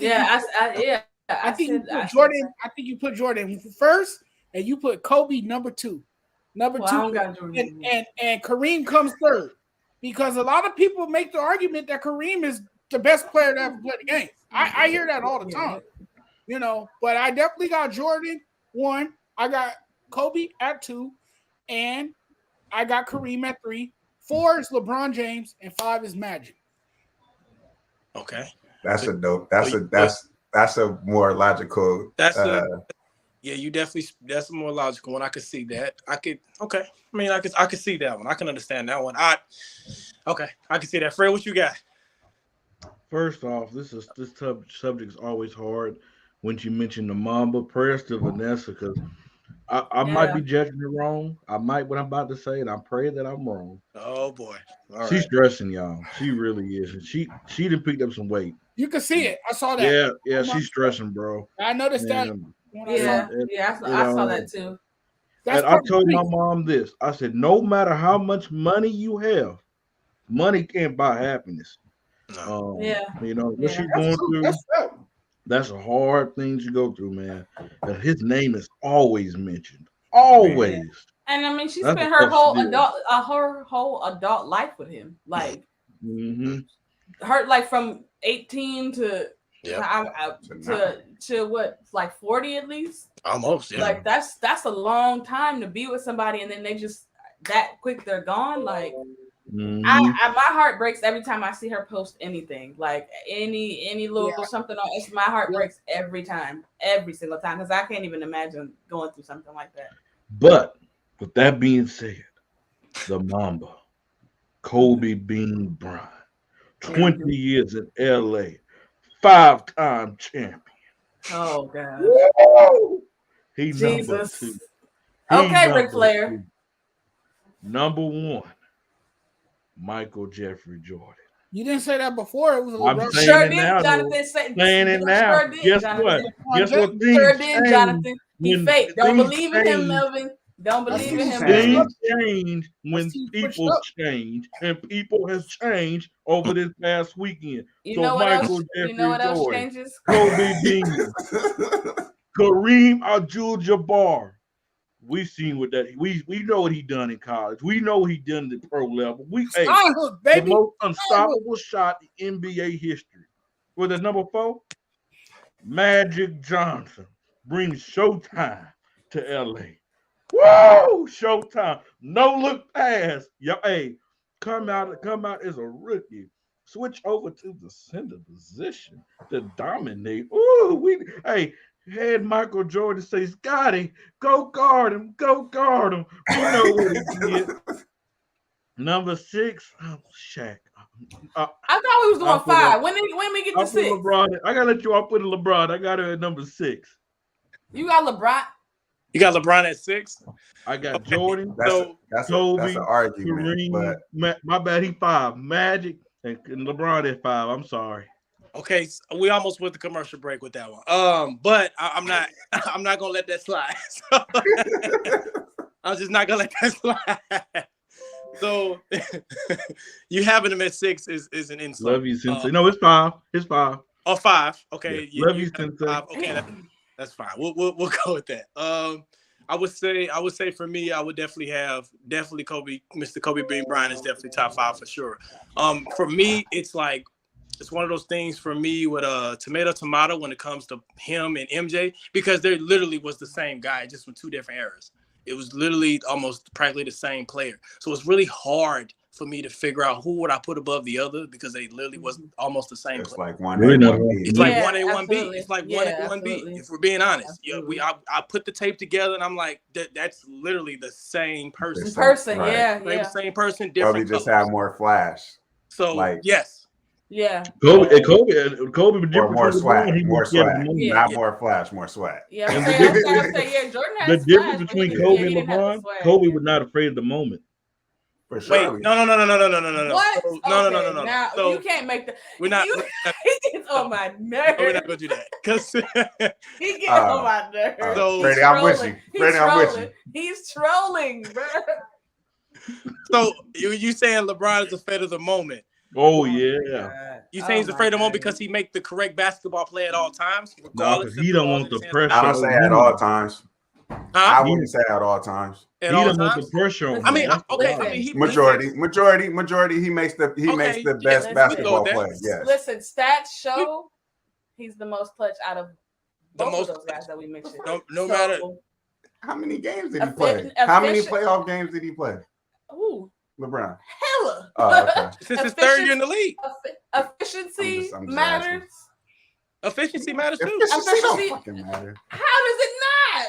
think you put Jordan first, and you put Kobe number 2. Number 2, and Kareem comes third. Because a lot of people make the argument that Kareem is the best player to ever play the game. I hear that all the time, but I definitely got Jordan 1. I got Kobe at 2, and I got Kareem at 3. 4 is LeBron James, and 5 is Magic. Okay, that's a dope. That's a more logical. You definitely. That's a more logical one. I could see that. I could see that one. I can understand that one. I can see that. Fred, what you got? First off, this subject is always hard when you mention the Mamba. Prayers to Vanessa because I might be judging it wrong. I might what I'm about to say, and I pray that I'm wrong. Oh boy, she's dressing, y'all. She really is, and she done picked up some weight. You can see it. I saw that. Yeah, she's stressing, bro. I noticed that. I saw that too. And I told my mom this. I said, no matter how much money you have, money can't buy happiness. What she's going through. That's a hard thing to go through, man. And his name is always mentioned. Always. And I mean, she spent her whole adult life with him. Like her like from 18 to what, like 40 at least? Almost, yeah. Like that's a long time to be with somebody and then they just that quick they're gone. Like my heart breaks every time I see her post anything, like any little something on it. My heart breaks every single time, because I can't even imagine going through something like that. But with that being said, the Mamba, Kobe Bean Bryant, 20 years in LA, 5-time champion. Oh God. Whoa! He number 2. Okay, Ric Flair. Number 1. Michael Jeffrey Jordan. You didn't say that before. It was I'm saying it now. Jonathan. Saying it now. Guess what? Guess what? Sure did, Jonathan. He fake. Don't believe in him, Melvin. Don't believe in him. Things change when people change, and people have changed over this past weekend. You know what else? You know what else Jordan, changes? Kobe Bean, Kareem Abdul-Jabbar. We seen what that we know what he done in college. We know what he done at the pro level. The most unstoppable shot in NBA history. Was it number 4? Magic Johnson brings Showtime to LA. Whoa! Showtime. No look pass. Come out as a rookie. Switch over to the center position to dominate. Ooh, had Michael Jordan say, Scotty, go guard him. Go guard him. We know what he did. Number 6, Shaq. I thought we was doing 5. When we get to 6? LeBron. I gotta let you all put in LeBron. I got her at number 6. You got LeBron? You got LeBron at 6? I got Jordan. That's an argument. Kareem, but my bad, he 5. Magic and LeBron at 5. I'm sorry. Okay, so we almost went the commercial break with that one. But I'm not gonna let that slide. So, I'm just not gonna let that slide. So you having him at 6 is an insult. Love you, Sensei. No, it's 5. It's 5. Oh, 5. Okay. Yeah. Love you, Sensei. 5. Okay, that's fine. We'll go with that. I would say for me, I would definitely Kobe. Mr. Kobe Bean Bryant is definitely top 5 for sure. For me, it's one of those things for me with tomato when it comes to him and MJ, because they literally was the same guy, just from 2 different eras. It was literally almost practically the same player. So it's really hard for me to figure out who would I put above the other because they literally was almost the same. It's player. like 1A, 1B. It's like Yeah, 1A, 1B. absolutely. It's like Yeah, 1A, 1B. absolutely. If we're being honest, Absolutely. I put the tape together and I'm like, that's literally the same person. Right. Same person, Kobe different just colors. had more flash. So like, yes. Yeah. Kobe, or more swag, more swag, not more flash, more swag. Yeah, I'm saying, Jordan has the difference between Kobe and LeBron, Kobe was not afraid of the moment. For sure. Wait, no. What? No. Now So you can't make the. we're not. He gets on my nerves. We're not gonna do that because he gets on my nerves. So, Brady, I'm with you. Brady, I'm with you. He's trolling, bro. So you saying LeBron is afraid of the moment? Oh yeah. You saying he's afraid of the moment because he make the correct basketball play at all times? No, because he don't want the pressure. I don't say at all times. I wouldn't say at all times. He don't want the pressure on him. I mean, okay. I mean, majority. He makes the best basketball play. Yes. Listen, stats show he's the most clutch out of both of those guys that we mentioned. No matter how many games did he play? How many playoff games did he play? Ooh. LeBron. Hella. Oh, okay. Since his third year in the league. Efficiency matters. Efficiency matters too. Efficiency don't fucking matter. How does it not?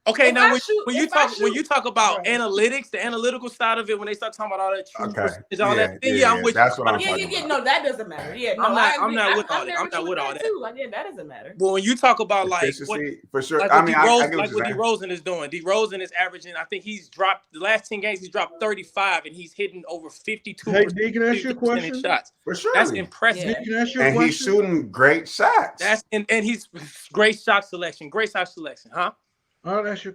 Okay, now when you talk about analytics, the analytical side of it, when they start talking about all that true percentage, all that, then I'm with you. That's what I'm talking about. No, that doesn't matter. Yeah, no, I'm not with all that. I'm not with all that. Like, yeah, that doesn't matter. Well, when you talk about like what, for sure, like I mean, what DeRozan is doing. DeRozan is averaging. I think he's dropped the last 10 games. He's dropped 35, and he's hitting over 52%. Hey, D, can I ask you a question? Shots. For sure, that's impressive. And he's shooting great shots. That's and he's great shot selection. Great shot selection, huh? I'll ask you,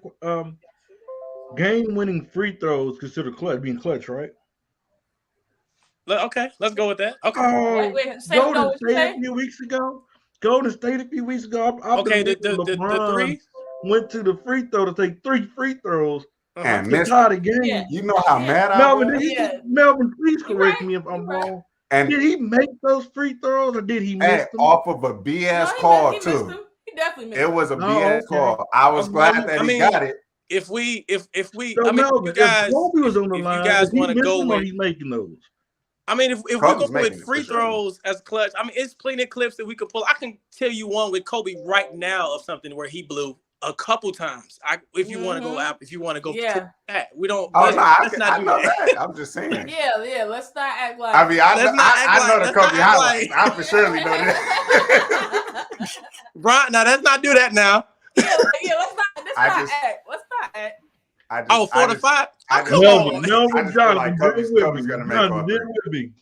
game-winning free throws considered being clutch, right? Okay, let's go with that. Okay. Golden State a few weeks ago. Okay, the three went to the free throw to take 3 free throws and missed the game. Yeah. You know how mad I was. Melvin, please correct me if I'm wrong. And did he make those free throws or did he miss them? Off of a BS call too? He definitely missed it was a BS call. I was glad that he got it. If we, so I mean, Melvin, you guys, if Kobe was on the line, you guys want to go with, he's making those. I mean, if we're going with free throws as clutch, I mean, it's plenty of clips that we could pull. I can tell you one with Kobe right now of something where he blew a couple times. If you want to go out, if you want to go, that we don't. Let's not do that. I'm just saying. Yeah. Let's not act like. I mean, I know the Kobe highlights. I for surely know that. Right now, let's not do that now. Yeah, let's not act. 4 to 5. Come on. Melvin Johnson, Kobe's gonna make all three.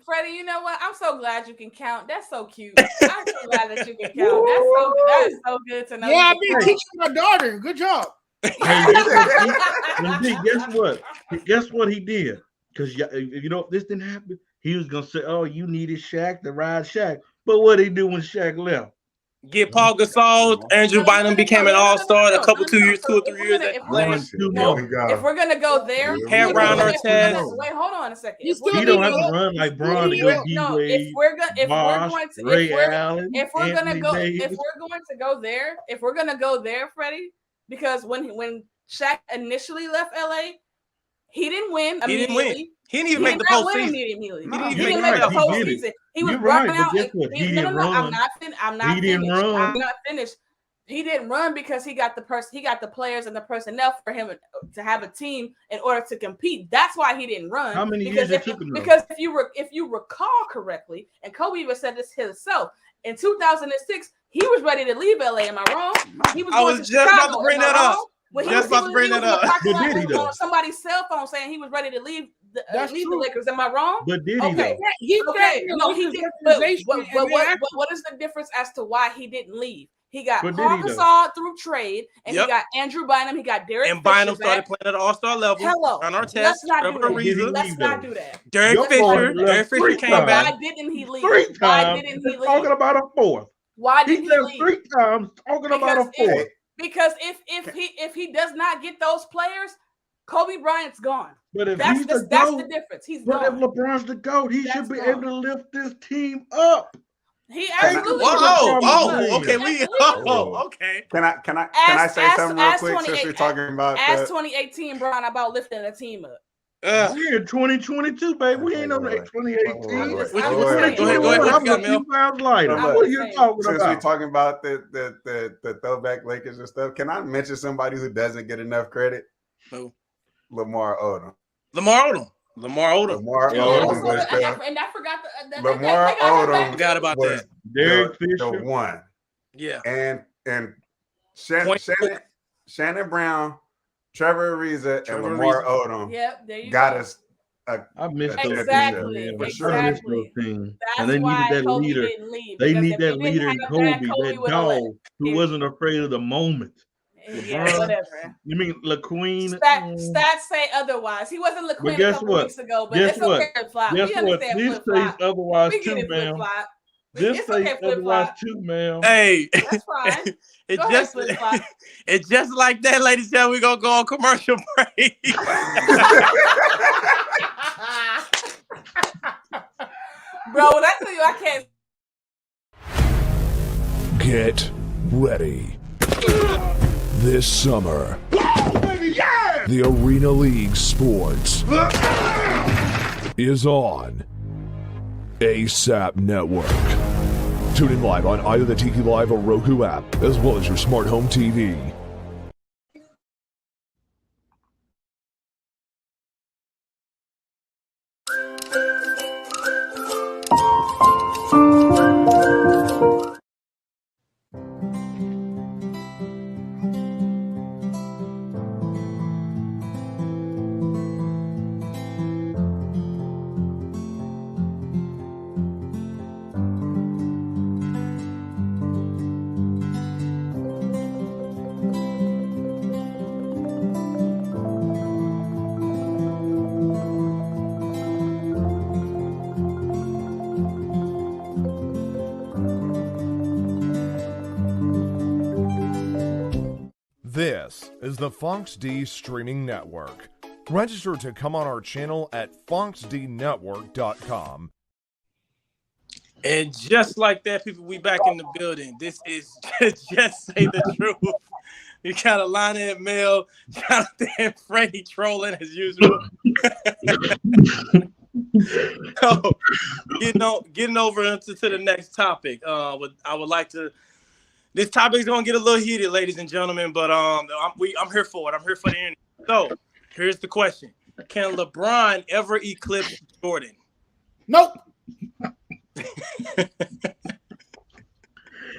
Freddie, you know what? I'm so glad you can count. That's so cute. I'm so glad that you can count. That's so good. That is so good to know. Yeah, I've been teaching my daughter. Good job. Guess what he did? Because you know, if this didn't happen, he was gonna say, "Oh, you needed Shaq to ride Shaq." But what did he do when Shaq left? Get Paul Gasol. Andrew Bynum became an all-star a couple 2 years, 2 or 3 years. If we're gonna go there, Hair Brown Ortez. Wait, hold on a second. He don't have to run like Bron to go D-Wade. If we're gonna go there, Freddie, because when Shaq initially left LA, he didn't win immediately. He didn't even make the postseason. He didn't make the postseason. He was running out. I'm not finished. He didn't run because he got the players and the personnel for him to have a team in order to compete. That's why he didn't run. How many years it took him? Because if you recall correctly, and Kobe even said this himself, in 2006, he was ready to leave LA. Am I wrong? I was just about to bring that up. Somebody's cell phone saying he was ready to leave the Lakers. Am I wrong? But did he? Okay. No, he did. What is the difference as to why he didn't leave? He got Paul Gasol through trade, and he got Andrew Bynum. He got Derek. And Bynum started playing at the All-Star level. On our test. Let's not do that. Derek Fisher came back. Why didn't he leave? Talking about a fourth. Why didn't he leave? 3 times talking about a fourth. Because if he does not get those players, Kobe Bryant's gone. But that's the difference. He's gone. If LeBron's the GOAT, he should be able to lift this team up. He absolutely. Okay. Can I say something real quick since we're talking about as 2018 Bron about lifting a team up? We're in 2022, baby. We ain't on 2018. Go ahead. What are you talking Since about? we're talking about the throwback Lakers and stuff, can I mention somebody who doesn't get enough credit? Who? Lamar Odom. Lamar Odom. And I forgot Lamar Odom. Forgot about that. Derek Fisher. The one. Yeah. And Shannon Brown, Trevor Ariza, and Lamar Odom got us. I missed those exactly. For sure. I missed those teams. And they why needed that Kobe leader. didn't leave, They need if that we didn't leader in have Kobe, Kobe that dog who wasn't afraid of the moment. Yeah, LeBron, whatever. You mean LaQueen? Stats say otherwise. He wasn't LaQueen a couple weeks ago, but Guess it's what? okay, flip-flop. Guess We what? understand This flip-flop. says otherwise We get too, it, ma'am. flip-flop. This It's says okay, otherwise flip-flop. too, ma'am. Hey, that's fine. It's just like that, ladies and gentlemen. We're gonna go on commercial break. Bro, when I tell you I can't. Get ready. This summer, the Arena League Sports is on ASAP Network. Tune in live on either the Tiki Live or Roku app, as well as your smart home TV. This is the Fonx D Streaming Network. Register to come on our channel at fonxdnetwork.com. And just like that, people, we back in the building. This is Just Say the Truth. You got Alana and Mel, Jonathan and Freddie trolling as usual. So, getting over into the next topic. I would like to. This topic is gonna get a little heated, ladies and gentlemen, but I'm here for it. I'm here for the end. So here's the question: can LeBron ever eclipse Jordan? Nope.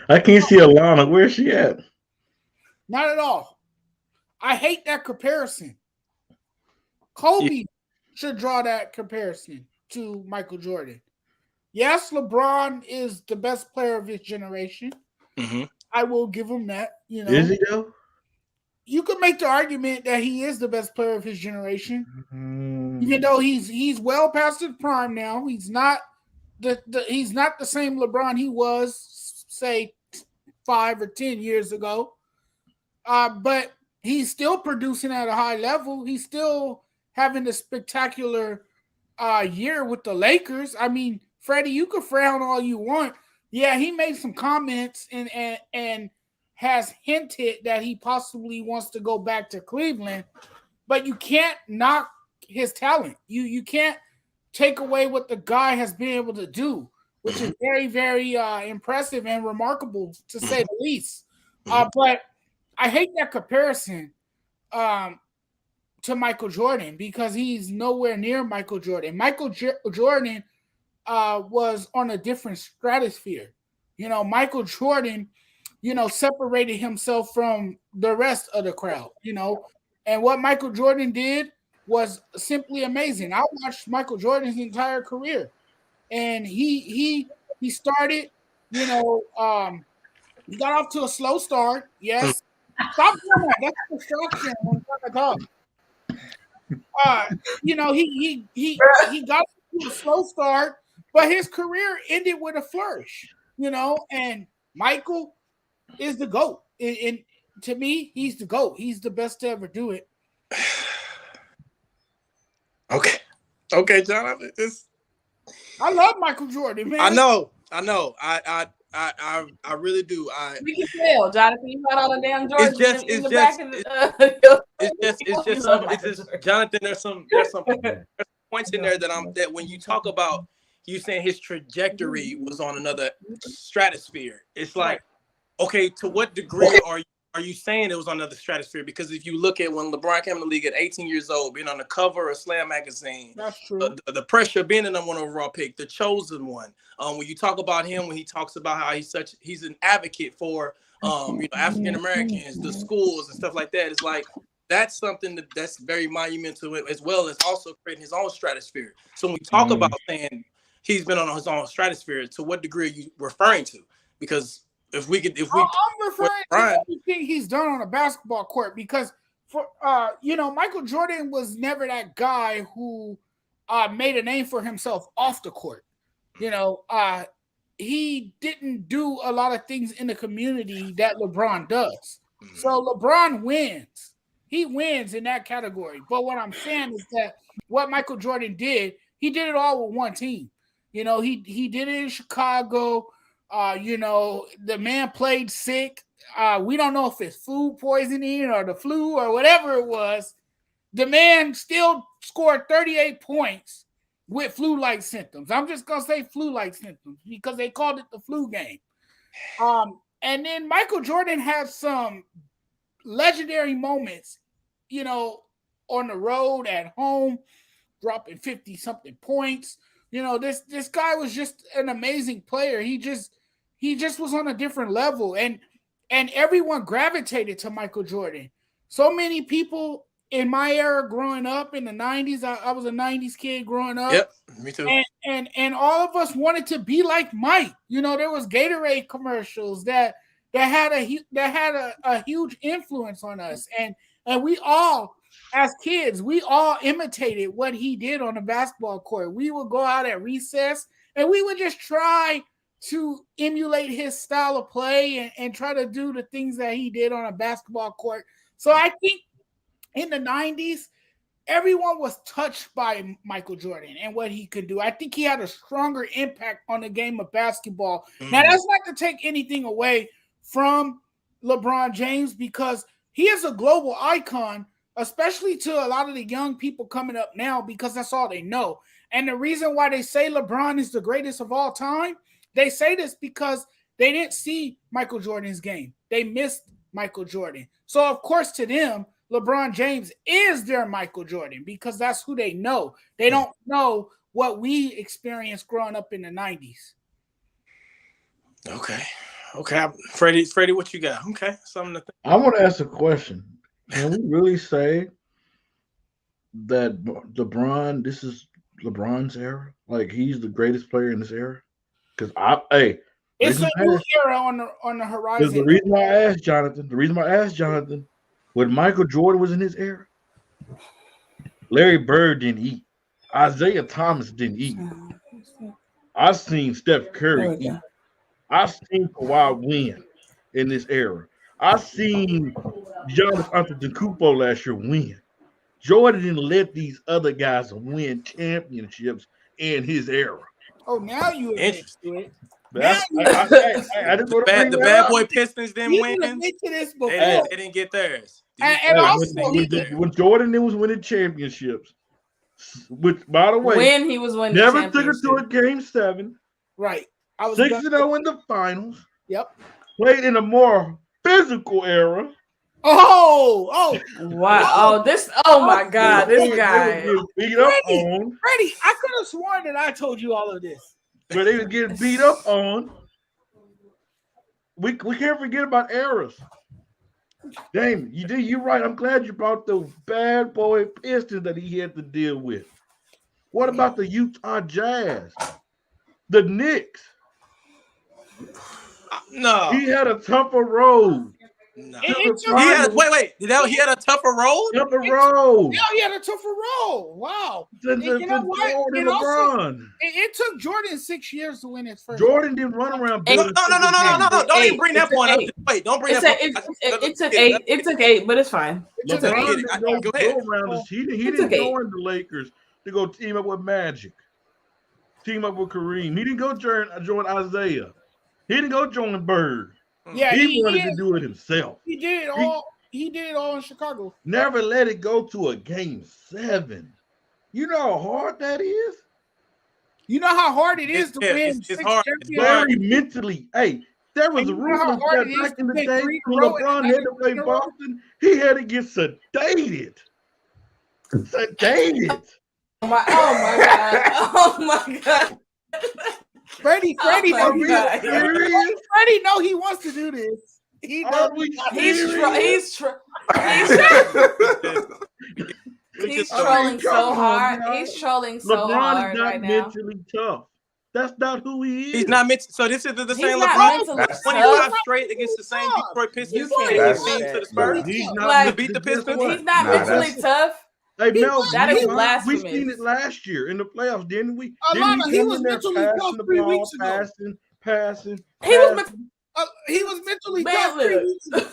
I can't see Alana. Where's she at? Not at all. I hate that comparison. Kobe should draw that comparison to Michael Jordan. Yes, LeBron is the best player of his generation. Mm-hmm. I will give him that. You know, Is he though? You could make the argument that he is the best player of his generation, even though he's well past his prime now. He's not he's not the same LeBron he was, say, 5 or 10 years ago. But he's still producing at a high level. He's still having a spectacular year with the Lakers. I mean, Freddie, you could frown all you want. Yeah, he made some comments and has hinted that he possibly wants to go back to Cleveland, but you can't knock his talent. You can't take away what the guy has been able to do, which is very, very impressive and remarkable, to say the least. But I hate that comparison to Michael Jordan, because he's nowhere near Michael Jordan. Michael Jordan was on a different stratosphere. You know, Michael Jordan, separated himself from the rest of the crowd, and what Michael Jordan did was simply amazing. I watched Michael Jordan's entire career, and he started, he got off to a slow start. Yes. Stop doing that. That's destruction when I'm trying to talk. He got to a slow start, but his career ended with a flourish, and Michael is the GOAT. And to me, he's the GOAT. He's the best to ever do it. Okay, John. I love Michael Jordan, man. I know. I know. I really do. We can tell, Jonathan. You got all the damn Jordans in the back of the. It's just something. It's just Jonathan. There's some points in there that when you talk about you saying his trajectory was on another stratosphere. It's like, okay, to what degree are you saying it was on another stratosphere? Because if you look at when LeBron came in the league at 18 years old, being on the cover of Slam magazine, That's true. The pressure of being the number 1 overall pick, the chosen one. When you talk about him, when he talks about how he's an advocate for African Americans, the schools and stuff like that, it's like that's something that's very monumental, as well as also creating his own stratosphere. So when we talk about saying he's been on his own stratosphere, to what degree are you referring to? Because I'm referring to everything he's done on a basketball court, because for Michael Jordan was never that guy who made a name for himself off the court. He didn't do a lot of things in the community that LeBron does. So LeBron wins. He wins in that category. But what I'm saying is that what Michael Jordan did, he did it all with one team. He did it in Chicago. The man played sick. We don't know if it's food poisoning or the flu or whatever it was. The man still scored 38 points with flu-like symptoms. I'm just going to say flu-like symptoms because they called it the flu game. And then Michael Jordan had some legendary moments, on the road, at home, dropping 50-something points. This guy was just an amazing player. He just was on a different level, and everyone gravitated to Michael Jordan. So many people in my era growing up in the 90s, I was a 90s kid growing up. Yep, me too. And all of us wanted to be like Mike. There was Gatorade commercials that had a huge influence on us, and we all, as kids, we all imitated what he did on the basketball court. We would go out at recess and we would just try to emulate his style of play and try to do the things that he did on a basketball court. So I think in the 90s, everyone was touched by Michael Jordan and what he could do. I think he had a stronger impact on the game of basketball. Now, that's not to take anything away from LeBron James, because he is a global icon, especially to a lot of the young people coming up now, because that's all they know. And the reason why they say LeBron is the greatest of all time, they say this because they didn't see Michael Jordan's game. They missed Michael Jordan. So, of course, to them, LeBron James is their Michael Jordan because that's who they know. They don't know what we experienced growing up in the 90s. Okay. Freddie, what you got? Okay, something to think. I want to ask a question. Can we really say that this is LeBron's era? Like, he's the greatest player in this era? Because it's a new era on the horizon. The reason why I asked Jonathan, when Michael Jordan was in his era, Larry Bird didn't eat. Isaiah Thomas didn't eat. I've seen Steph Curry eat. I've seen Kawhi win in this era. I've seen Giannis Antetokounmpo last year win. Jordan didn't let these other guys win championships in his era. Oh, now you admit to it. I didn't want to the bad boy Pistons didn't win. They didn't get theirs. And also, when Jordan was winning championships, which, by the way, when he was winning, never took it to a game 7. Right. 6-0 in the finals. Yep. Played in a more physical era. Oh, wow! Oh my God, this guy. Beat up on. Freddie, I could have sworn that I told you all of this. But they was getting beat up on. We can't forget about eras. Damon, you're right. I'm glad you brought those bad boy Pistons that he had to deal with. What about the Utah Jazz? The Knicks? No. He had a tougher road. No. He had a tougher road? Tougher road. Yeah, he had a tougher road. Wow. LeBron. It took Jordan 6 years to win his first. Jordan didn't run around. No. Don't even bring that point up. Wait, don't bring that point. It took 8. It took 8, but it's fine. He didn't join the Lakers to go team up with Magic. team up with Kareem. He didn't go join Isaiah. He didn't go join Bird. Yeah, He wanted to do it himself. He did it all. He did it all in Chicago. Never let it go to a game 7. You know how hard that is? You know how hard it is to win. It's hard. Very mentally. Hey, there was a rule that back in the day when LeBron had to play Boston, he had to get sedated. Sedated. Oh my god. Oh my god. Freddie Oh Freddie know he wants to do this. He knows he's trolling so hard. He's trolling so hard right now. LeBron is not mentally tough. That's not who he is. He's not mentally. So this is the same LeBron. 25 straight against the same Detroit Pistons. You Can't to the Spurs. He's not to beat the Pistons. He's not mentally tough. Hey, Mel, that is blasphemous. We seen it last year in the playoffs, didn't we? Alana, he was mentally tough 3 weeks ago. Passing. He was mentally tough 3 weeks ago.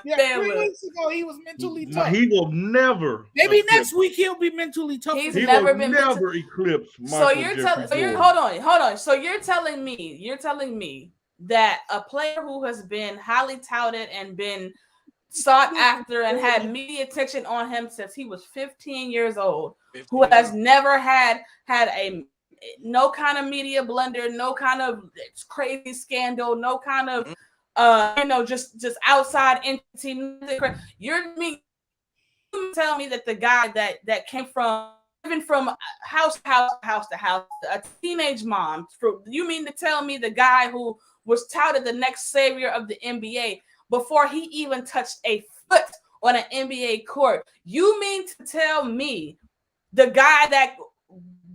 Yeah, 3 weeks ago he was mentally tough. He will never. Maybe next week he'll be mentally tough. He's never been never eclipse. So you're telling. So you're hold on. So you're telling me that a player who has been highly touted and been sought after and had media attention on him since he was 15 years old, who has never had a no kind of media blunder, no kind of crazy scandal, no kind of just outside entity. You're tell me that the guy that came from even from house to house, a teenage mom. You mean to tell me the guy who was touted the next savior of the NBA before he even touched a foot on an NBA court? You mean to tell me the guy that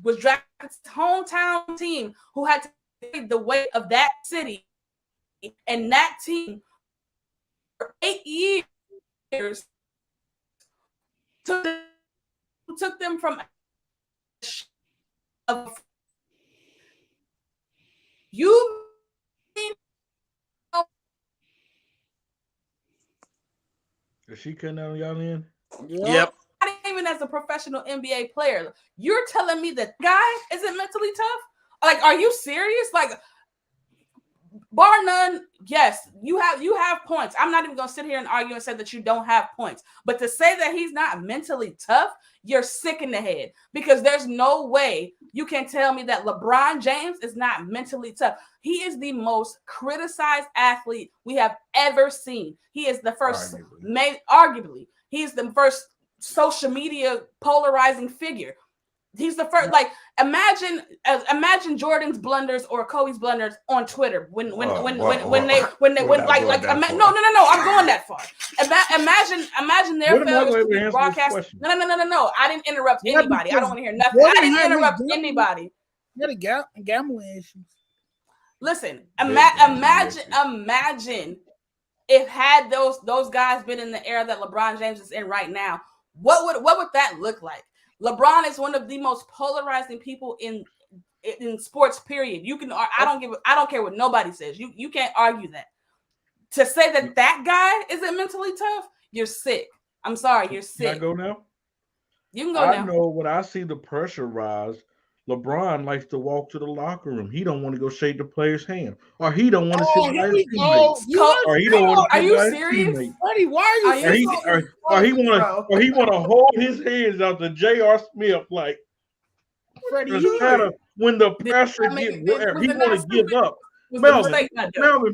was drafted to his hometown team who had to take the weight of that city and that team for 8 years took them from you Is she cutting out y'all in? Yep. Not even as a professional NBA player. You're telling me that guy isn't mentally tough? Like, are you serious? Like, bar none, yes, you have points. I'm not even gonna sit here and argue and say that you don't have points. But to say that he's not mentally tough, you're sick in the head, because there's no way you can tell me that LeBron James is not mentally tough. He is the most criticized athlete we have ever seen. He is the first, arguably, he's the first social media polarizing figure. He's the first. Like, imagine Jordan's blunders or Kobe's blunders on Twitter when they I'm going that far. Imagine their failures to broadcast. No. I didn't interrupt anybody. I don't want to hear nothing. I didn't interrupt anybody. You had a gambling issues. Listen, imagine if had those guys been in the era that LeBron James is in right now, what would that look like? LeBron is one of the most polarizing people in sports, period. You can, I don't care what nobody says. You can't argue that. To say that guy isn't mentally tough, you're sick. I'm sorry, you're sick. Can I go now? You can go now. I know when I see the pressure rise, LeBron likes to walk to the locker room. He don't want to go shake the player's hand, or he don't want to sit by his teammates. Or he don't want to sit by his teammates. Freddie, why are you? Or he want to hold his hands out to J.R. Smith, like Freddie. When the pressure gets where he want to give up. Melvin,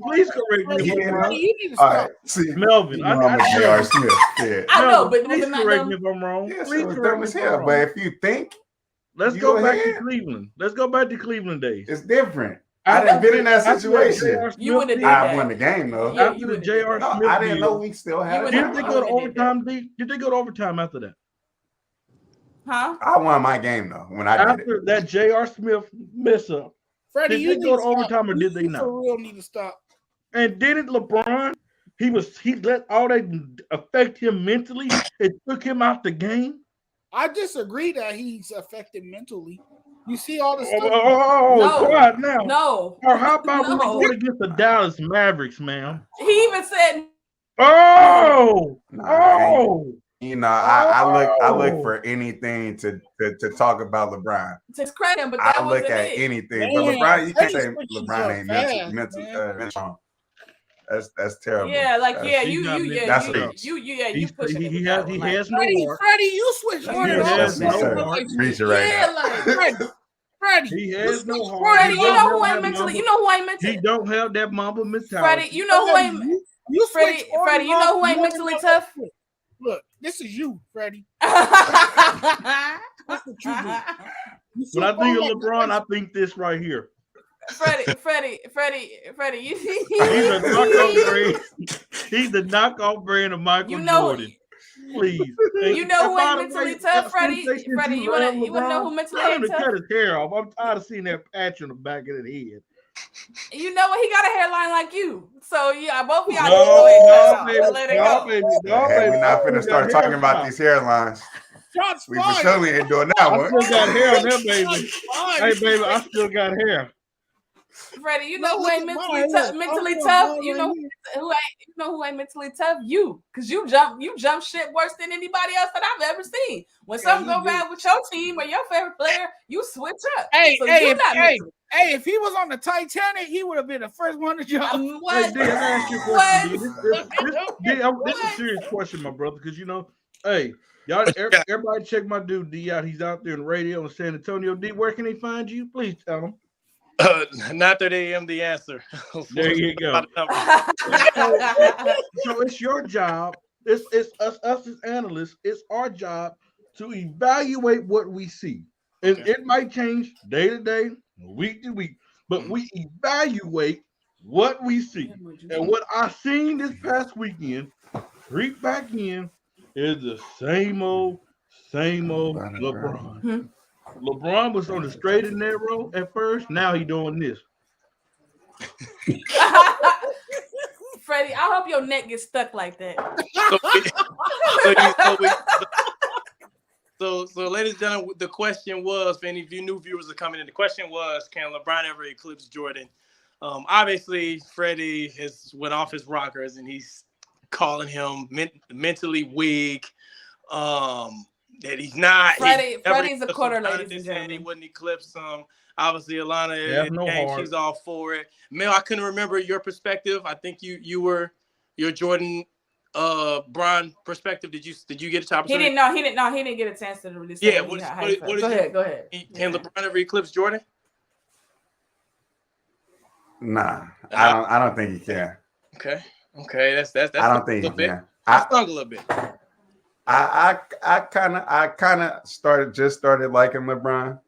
please correct me if I'm wrong. All right, see, Melvin, I'm J.R. Smith. Yeah. I know, but please correct me if I'm wrong. Yeah, please so correct me if I'm wrong. But if you think. Let's go back to Cleveland. Let's go back to Cleveland days. It's different. I didn't been in that situation. You would have. I won the game though. After the J.R. Smith, I didn't know we still had. Didn't they go to overtime? Did they go to overtime after that? Huh? I won my game though when I did it. After that J.R. Smith mess up, Freddie, did they go to overtime or did they not? For real, need to stop. And didn't LeBron? He let all that affect him mentally. It took him out the game. I disagree that he's affected mentally. You see all the stuff. God, now. No. Or how about when we go against the Dallas Mavericks, ma'am? He even said. You know, I look for anything to talk about LeBron. It's credit, but I that look wasn't at it. anything. Man, But LeBron, you can't say switches LeBron are ain't fast, mental. That's terrible. Yeah, like That's, you pushing it. He with that one. Like, has no heart. Freddie, you switch He ordered has all no the heart. Preacher right yeah, now. like Freddie, He you has no switch heart. Freddie, He you don't know who have ain't that mentally. Mamba. You know who ain't He mentally. don't have that Mamba mentality. Freddie, you know who ain't. you Freddie, switch Freddie, you know who ain't mentally tough. Look, this is you, Freddie. That's what you do. When I think of LeBron, I think this right here. Freddie, you He's a knockoff brand. He's the knockoff brand of Michael Jordan. Please. You know who ain't mentally tough, Freddie? Freddie, you wanna know who mentally ain't tough? Cut his hair off. I'm tired of seeing that patch on the back of his head. You know what? He got a hairline like you. So yeah, both of y'all let it go. Baby, we're not finna start talking about these hairlines. We for sure ain't doing that one. I still got hair on that, baby. Hey, baby, I still got hair. Freddie, you know who ain't mentally tough? You know who ain't mentally tough? You, because you jump shit worse than anybody else that I've ever seen. When something go bad with your team or your favorite player, you switch up. Hey, so if he was on the Titanic, he would have been the first one to jump. What? Hey, D, I ask you a question, this is a serious question, my brother, because hey, y'all, everybody check my dude D out. He's out there in the radio in San Antonio. D, where can they find you? Please tell them. Not that I am the answer. There you go. So it's your job. It's us as analysts. It's our job to evaluate what we see. And it might change day to day, week to week, but we evaluate what we see. And what I seen this past weekend, creep back in, is the same old LeBron. LeBron was on the straight and narrow at first. Now he doing this. Freddie, I hope your neck gets stuck like that. So, ladies and gentlemen, the question was, for any of you new viewers are coming in, the question was, can LeBron ever eclipse Jordan? Obviously, Freddie has went off his rockers, and he's calling him mentally weak. That he's not. Freddie's a quarter, ladies and gentlemen. He wouldn't eclipse him. Obviously, Alana, she's all for it. Mel, I couldn't remember your perspective. I think your Jordan Bron perspective. Did you get a top? He didn't get a chance to really say. Yeah. Go ahead. Can LeBron ever eclipse Jordan? Nah, I don't think he can. Okay. That's I don't think he can. I stung a little bit. I kind of started liking LeBron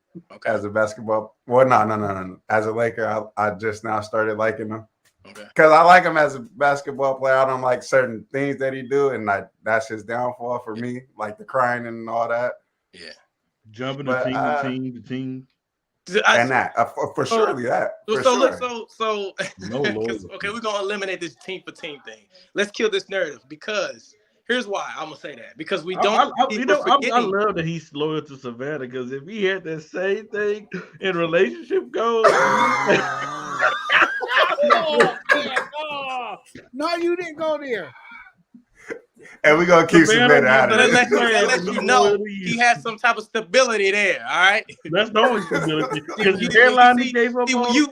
as a basketball. Well, no. As a Laker, I just now started liking him. Because I like him as a basketball player. I don't like certain things that he do, and that's his downfall for me, like the crying and all that. Yeah, jumping the team. And that for surely that. So okay, we're gonna eliminate this team for team thing. Let's kill this narrative because. Here's why I'm gonna say that because we don't. I love that he's loyal to Savannah because if he had that same thing in relationship goals. No, you didn't go there. And we're gonna keep Savannah out of it. Let you know he has some type of stability there. All right, that's the only stability. Because the hairline he gave up when you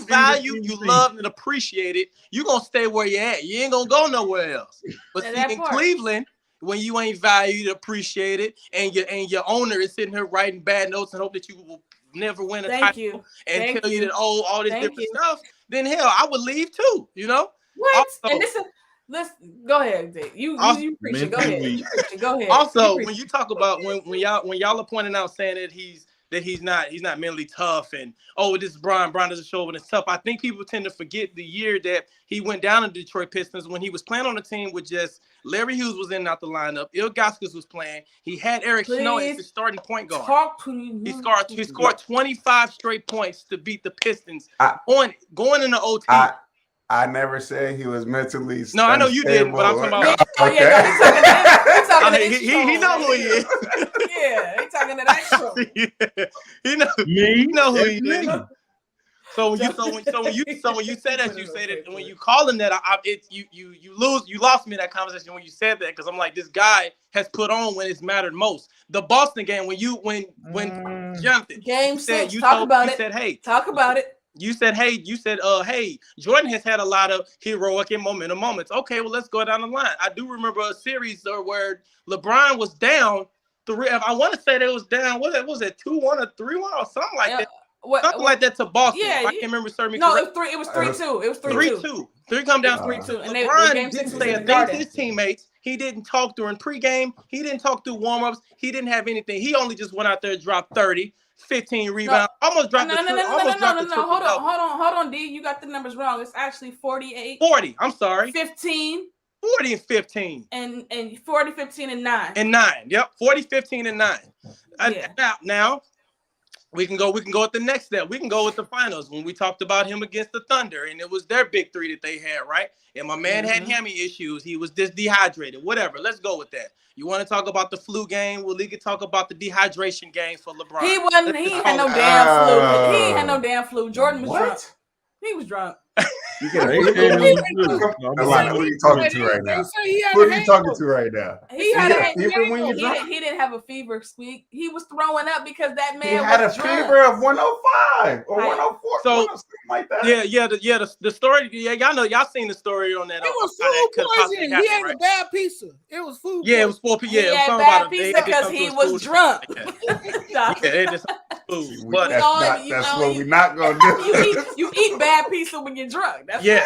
value, you love and appreciate it, you gonna stay where you're at. You ain't gonna go nowhere else. But see, in Cleveland, when you ain't valued, appreciated, and your owner is sitting here writing bad notes and hope that you will never win a title and tell you that all this different stuff, then hell, I would leave too. What? Also, and let's go ahead, Dick. You preach it. Go ahead. Go ahead. Also, when you talk about when y'all are pointing out saying that he's not mentally tough and this Bron doesn't show when it's tough. I think people tend to forget the year that he went down to Detroit Pistons when he was playing on a team with just Larry Hughes was in and out the lineup. Ilgauskas was playing. He had Eric Snow as his starting point guard. He scored 25 straight points to beat the Pistons going into OT. I never said he was mentally. No, I know you didn't, but I'm talking about. He know who he is. Yeah, he's talking to that show. He know who he is. So when you said that, you said it. And when you call him that, you lost me in that conversation when you said that, because I'm like, this guy has put on when it's mattered most. The Boston game, when Jonathan, Game 6, talk about it. You said, hey, Jordan has had a lot of heroic and momentum moments. Okay, well, let's go down the line. I do remember a series where LeBron was down 3. I want to say that it was down. Was it 2-1 or 3-1 or something like that? Something like that to Boston. Yeah, I can't remember serving. No, it was 3-2. It was 3-2. 3 come down 3-2. And LeBron didn't say a thing to his teammates. He didn't talk during pregame. He didn't talk through warmups. He didn't have anything. He only just went out there and dropped 30, 15 rebounds. Almost dropped the triple. Hold on, D. You got the numbers wrong. It's actually 48. 40. I'm sorry. 15. 40 and 15. And 40, 15, and 9. And 9. Yep. 40, 15, and 9. Now we can go at the next step. We can go with the finals when we talked about him against the Thunder, and it was their big 3 that they had, right? And my man had hammy issues. He was just dehydrated. Whatever. Let's go with that. You want to talk about the flu game? Well, we can talk about the dehydration games for LeBron. He had no damn flu. He ain't had no damn flu. Jordan was drunk. He was drunk. Who are you talking to right now? Who are you talking to right now? He didn't have a fever, Squeak. He was throwing up because that man had a fever of 105 or 104, so like that. The story. Yeah, y'all seen the story on that. It was food poisoning. He had a bad pizza. It was food. Yeah, it was 4 p.m. He had bad pizza because he was drunk. It just food. But that's what we're not gonna do. You eat bad pizza when you're drunk. That's I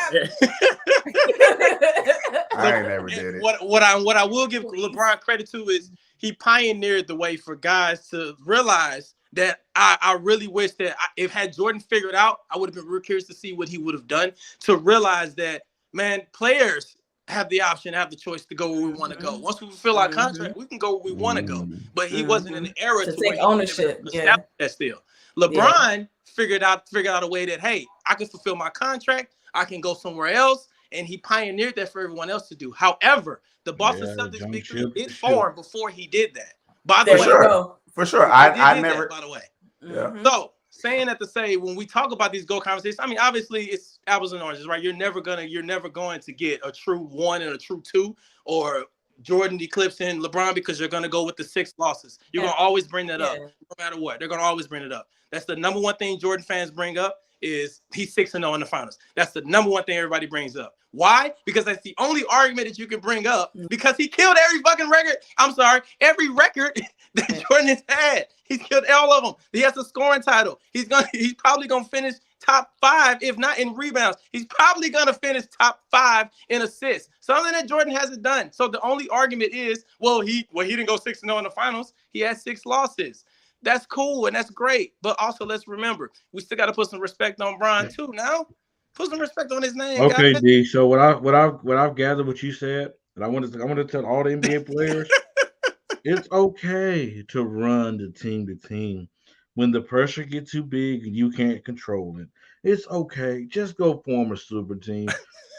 ain't never did it. What I will give LeBron credit to is he pioneered the way for guys to realize that I really wish that if had Jordan figured out, I would have been real curious to see what he would have done to realize that, man, players have the option, have the choice to go where we want to go. Once we fulfill our contract, we can go where we want to go. But he wasn't in the era to take ownership. That still. LeBron figured out a way that, hey, I can fulfill my contract. I can go somewhere else, and he pioneered that for everyone else to do. However, the Boston Celtics big 3 did form before he did that. By the way, for sure. I never. That, by the way, So saying that to say, when we talk about these GOAT conversations, I mean, obviously it's apples and oranges, right? You're never going to get a true 1 and a true 2, or Jordan eclipsing LeBron, because you're going to go with the 6 losses. You're going to always bring that up, no matter what. They're going to always bring it up. That's the number one thing Jordan fans bring up. Is he's 6-0 in the finals. That's the number one thing everybody brings up. Why? Because that's the only argument that you can bring up, because he killed every fucking record. I'm sorry, every record that Jordan has had. He's killed all of them. He has a scoring title. He's probably gonna finish top 5, if not in rebounds. He's probably gonna finish top 5 in assists. Something that Jordan hasn't done. So the only argument is, he didn't go 6-0 in the finals. He had 6 losses. That's cool and that's great, but also let's remember we still got to put some respect on Bron too. Now, put some respect on his name. Okay, guys. D. So what I've gathered what you said, and I want to tell all the NBA players, it's okay to run the team to team when the pressure gets too big and you can't control it. It's okay. Just go form a super team.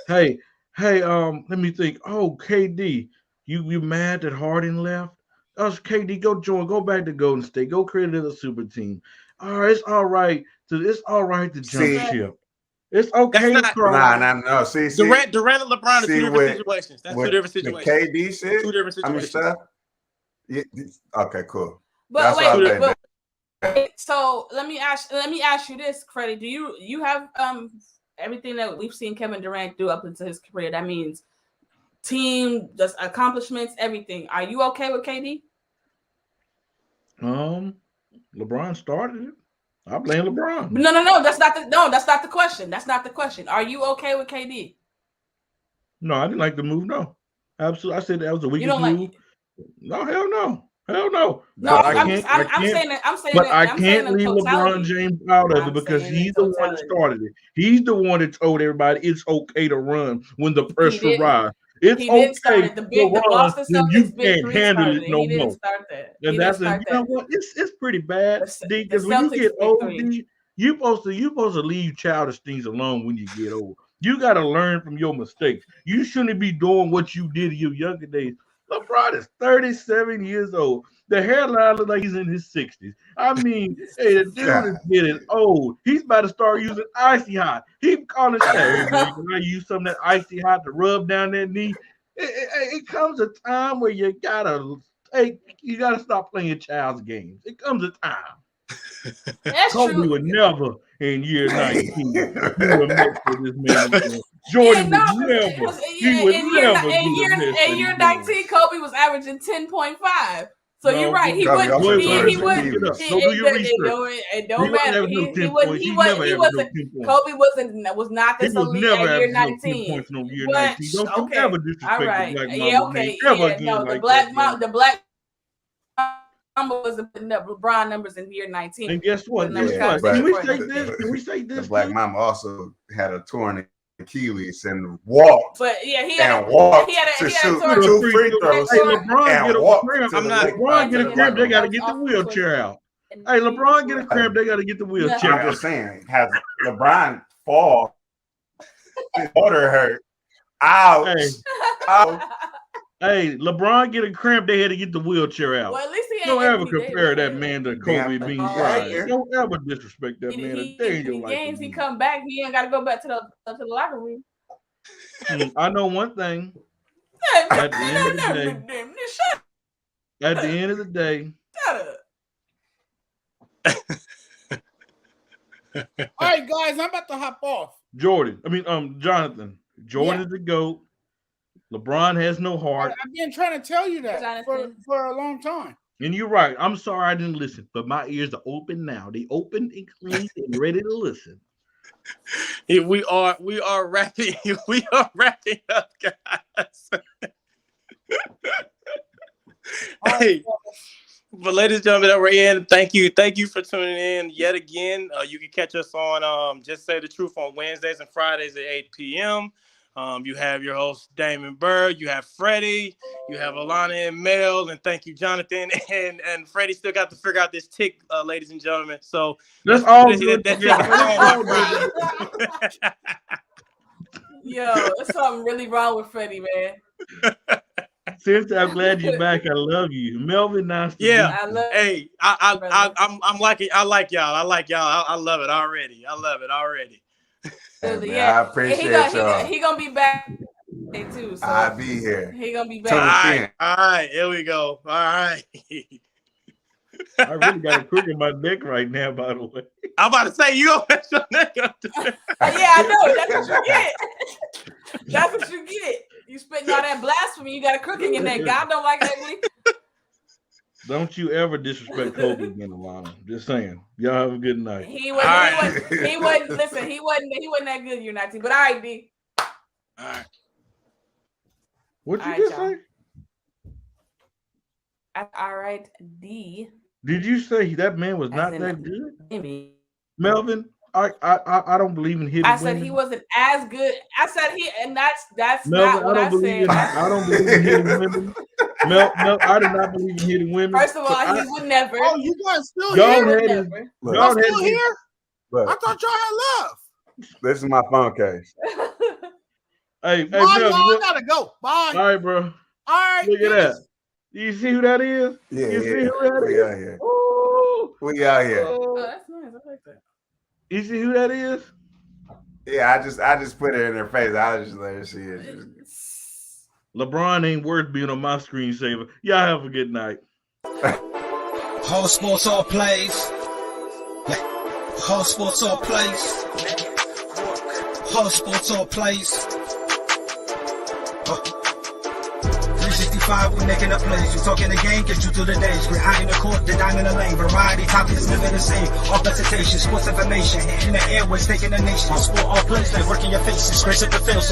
hey, let me think. Oh, KD, you mad that Harden left? KD, go back to Golden State. Go create another super team. All right, it's all right to jump ship. It's okay to cry. No. See, Durant and LeBron are 2 different situations. That's 2 different situations. The KD shit. 2 different situations. Okay, cool. But so let me ask you this, Freddie. Do you have everything that we've seen Kevin Durant do up into his career? That means team, just accomplishments, everything. Are you okay with KD? LeBron started it. I blame LeBron. No. That's not the question. That's not the question. Are you okay with KD? No, I didn't like the move. No, absolutely. I said that was the weakest move. No, hell no. No, I'm saying that. I can't leave LeBron James out of it because he's the one that started it. He's the one that told everybody it's okay to run when the pressure rises. It's okay to run when you can't handle it no more. And that's you know what? It's pretty bad, because when you get old, you're supposed to leave childish things alone when you get old. You got to learn from your mistakes. You shouldn't be doing what you did in your younger days. LeBron is 37 years old. The hairline looks like he's in his 60s. I mean, hey, the dude is getting old. He's about to start using Icy Hot. He calling shit. Hey, man, can I use some of that Icy Hot to rub down that knee? It comes a time where you gotta stop playing child's games. It comes a time. That's Kobe true. would never in year 19 do a mix with this man. Jordan would never. He would never do a mix in year 19, Kobe was averaging 10.5. So you're right. He wouldn't. Don't do your research. It don't matter. He wasn't. Kobe was not this elite at year 19. Don't you ever disrespect the Black Mamba. The Black Mamba wasn't putting up LeBron numbers in year 19. And guess what? Can we say this? The Black Mamba also had a torn Achilles and walked. But yeah, he walked to shoot 2 free throws. Hey, LeBron get a cramp. They got to get the wheelchair out. Hey, LeBron get a cramp. They got to get the wheelchair out. I'm just saying, has LeBron fall? His order hurt. Ouch. Hey, LeBron get a cramp. They had to get the wheelchair out. Well, at least he don't ever compare that man to Kobe Bean Bryant. Don't ever disrespect that man. In games he come back, he ain't got to go back to the locker room. I know one thing. At the end of the day. All right, guys, I'm about to hop off. Jonathan. Jordan is the GOAT. LeBron has no heart. I've been trying to tell you that for a long time. And you're right. I'm sorry I didn't listen, but my ears are open now. They open and clean and ready to listen. We are wrapping. We are wrapping up, guys. Hey, but ladies and gentlemen, we're in. Thank you for tuning in yet again. You can catch us on Just Say the Truth on Wednesdays and Fridays at 8 p.m. You have your host Damon Burr, you have Freddie, you have Alana and Mel, and thank you, Jonathan. And Freddie still got to figure out this tick, ladies and gentlemen. So that's all. Yo, there's something really wrong with Freddie, man. Since I'm glad you're back, I love you, Melvin. Nice. Yeah, I'm like it. I like y'all. I love it already. Yeah, I appreciate y'all. He gonna be back too. So I'll be here. He gonna be back. All right, here we go. All right. I really got a crook in my neck right now, by the way. I'm about to say you gonna mess your neck up. Yeah, I know. That's what you get. That's what you get. You spitting all that blasphemy. You got a crook in your neck. God don't like that. Don't you ever disrespect Kobe again, Alana. Just saying. Y'all have a good night. He wasn't that good, you're not. But all right, D. All right. What'd you just say? All right, D. Did you say that man was not that good? Melvin, I don't believe in hitting women. I said he wasn't as good. I said and that's Melvin, not what I said. I don't believe in hitting women. Mel, I do not believe in hitting women. First of all, he would never. Oh, you guys still here? Y'all still here? I thought y'all had left. This is my phone case. Hey, Mel, I gotta go. Bye. All right, bro. All right. Look at that. You see who that is? Yeah, you see who that we is? Out here. Ooh. We out here. Oh, that's nice. I like that. You see who that is? Yeah, I just put it in her face. I just let her see it. LeBron ain't worth being on my screensaver. Y'all have a good night. Whole sports all plays. Whole sports all plays. Whole sports all plays. 365, we making a plays. You talking the game, get you to the days. We're high in the court, the dime in the lane. Variety topics living the same. All presentation, sports information. In the airways, taking the nation. All sport, all plays, like working your faces. Grace at the field, so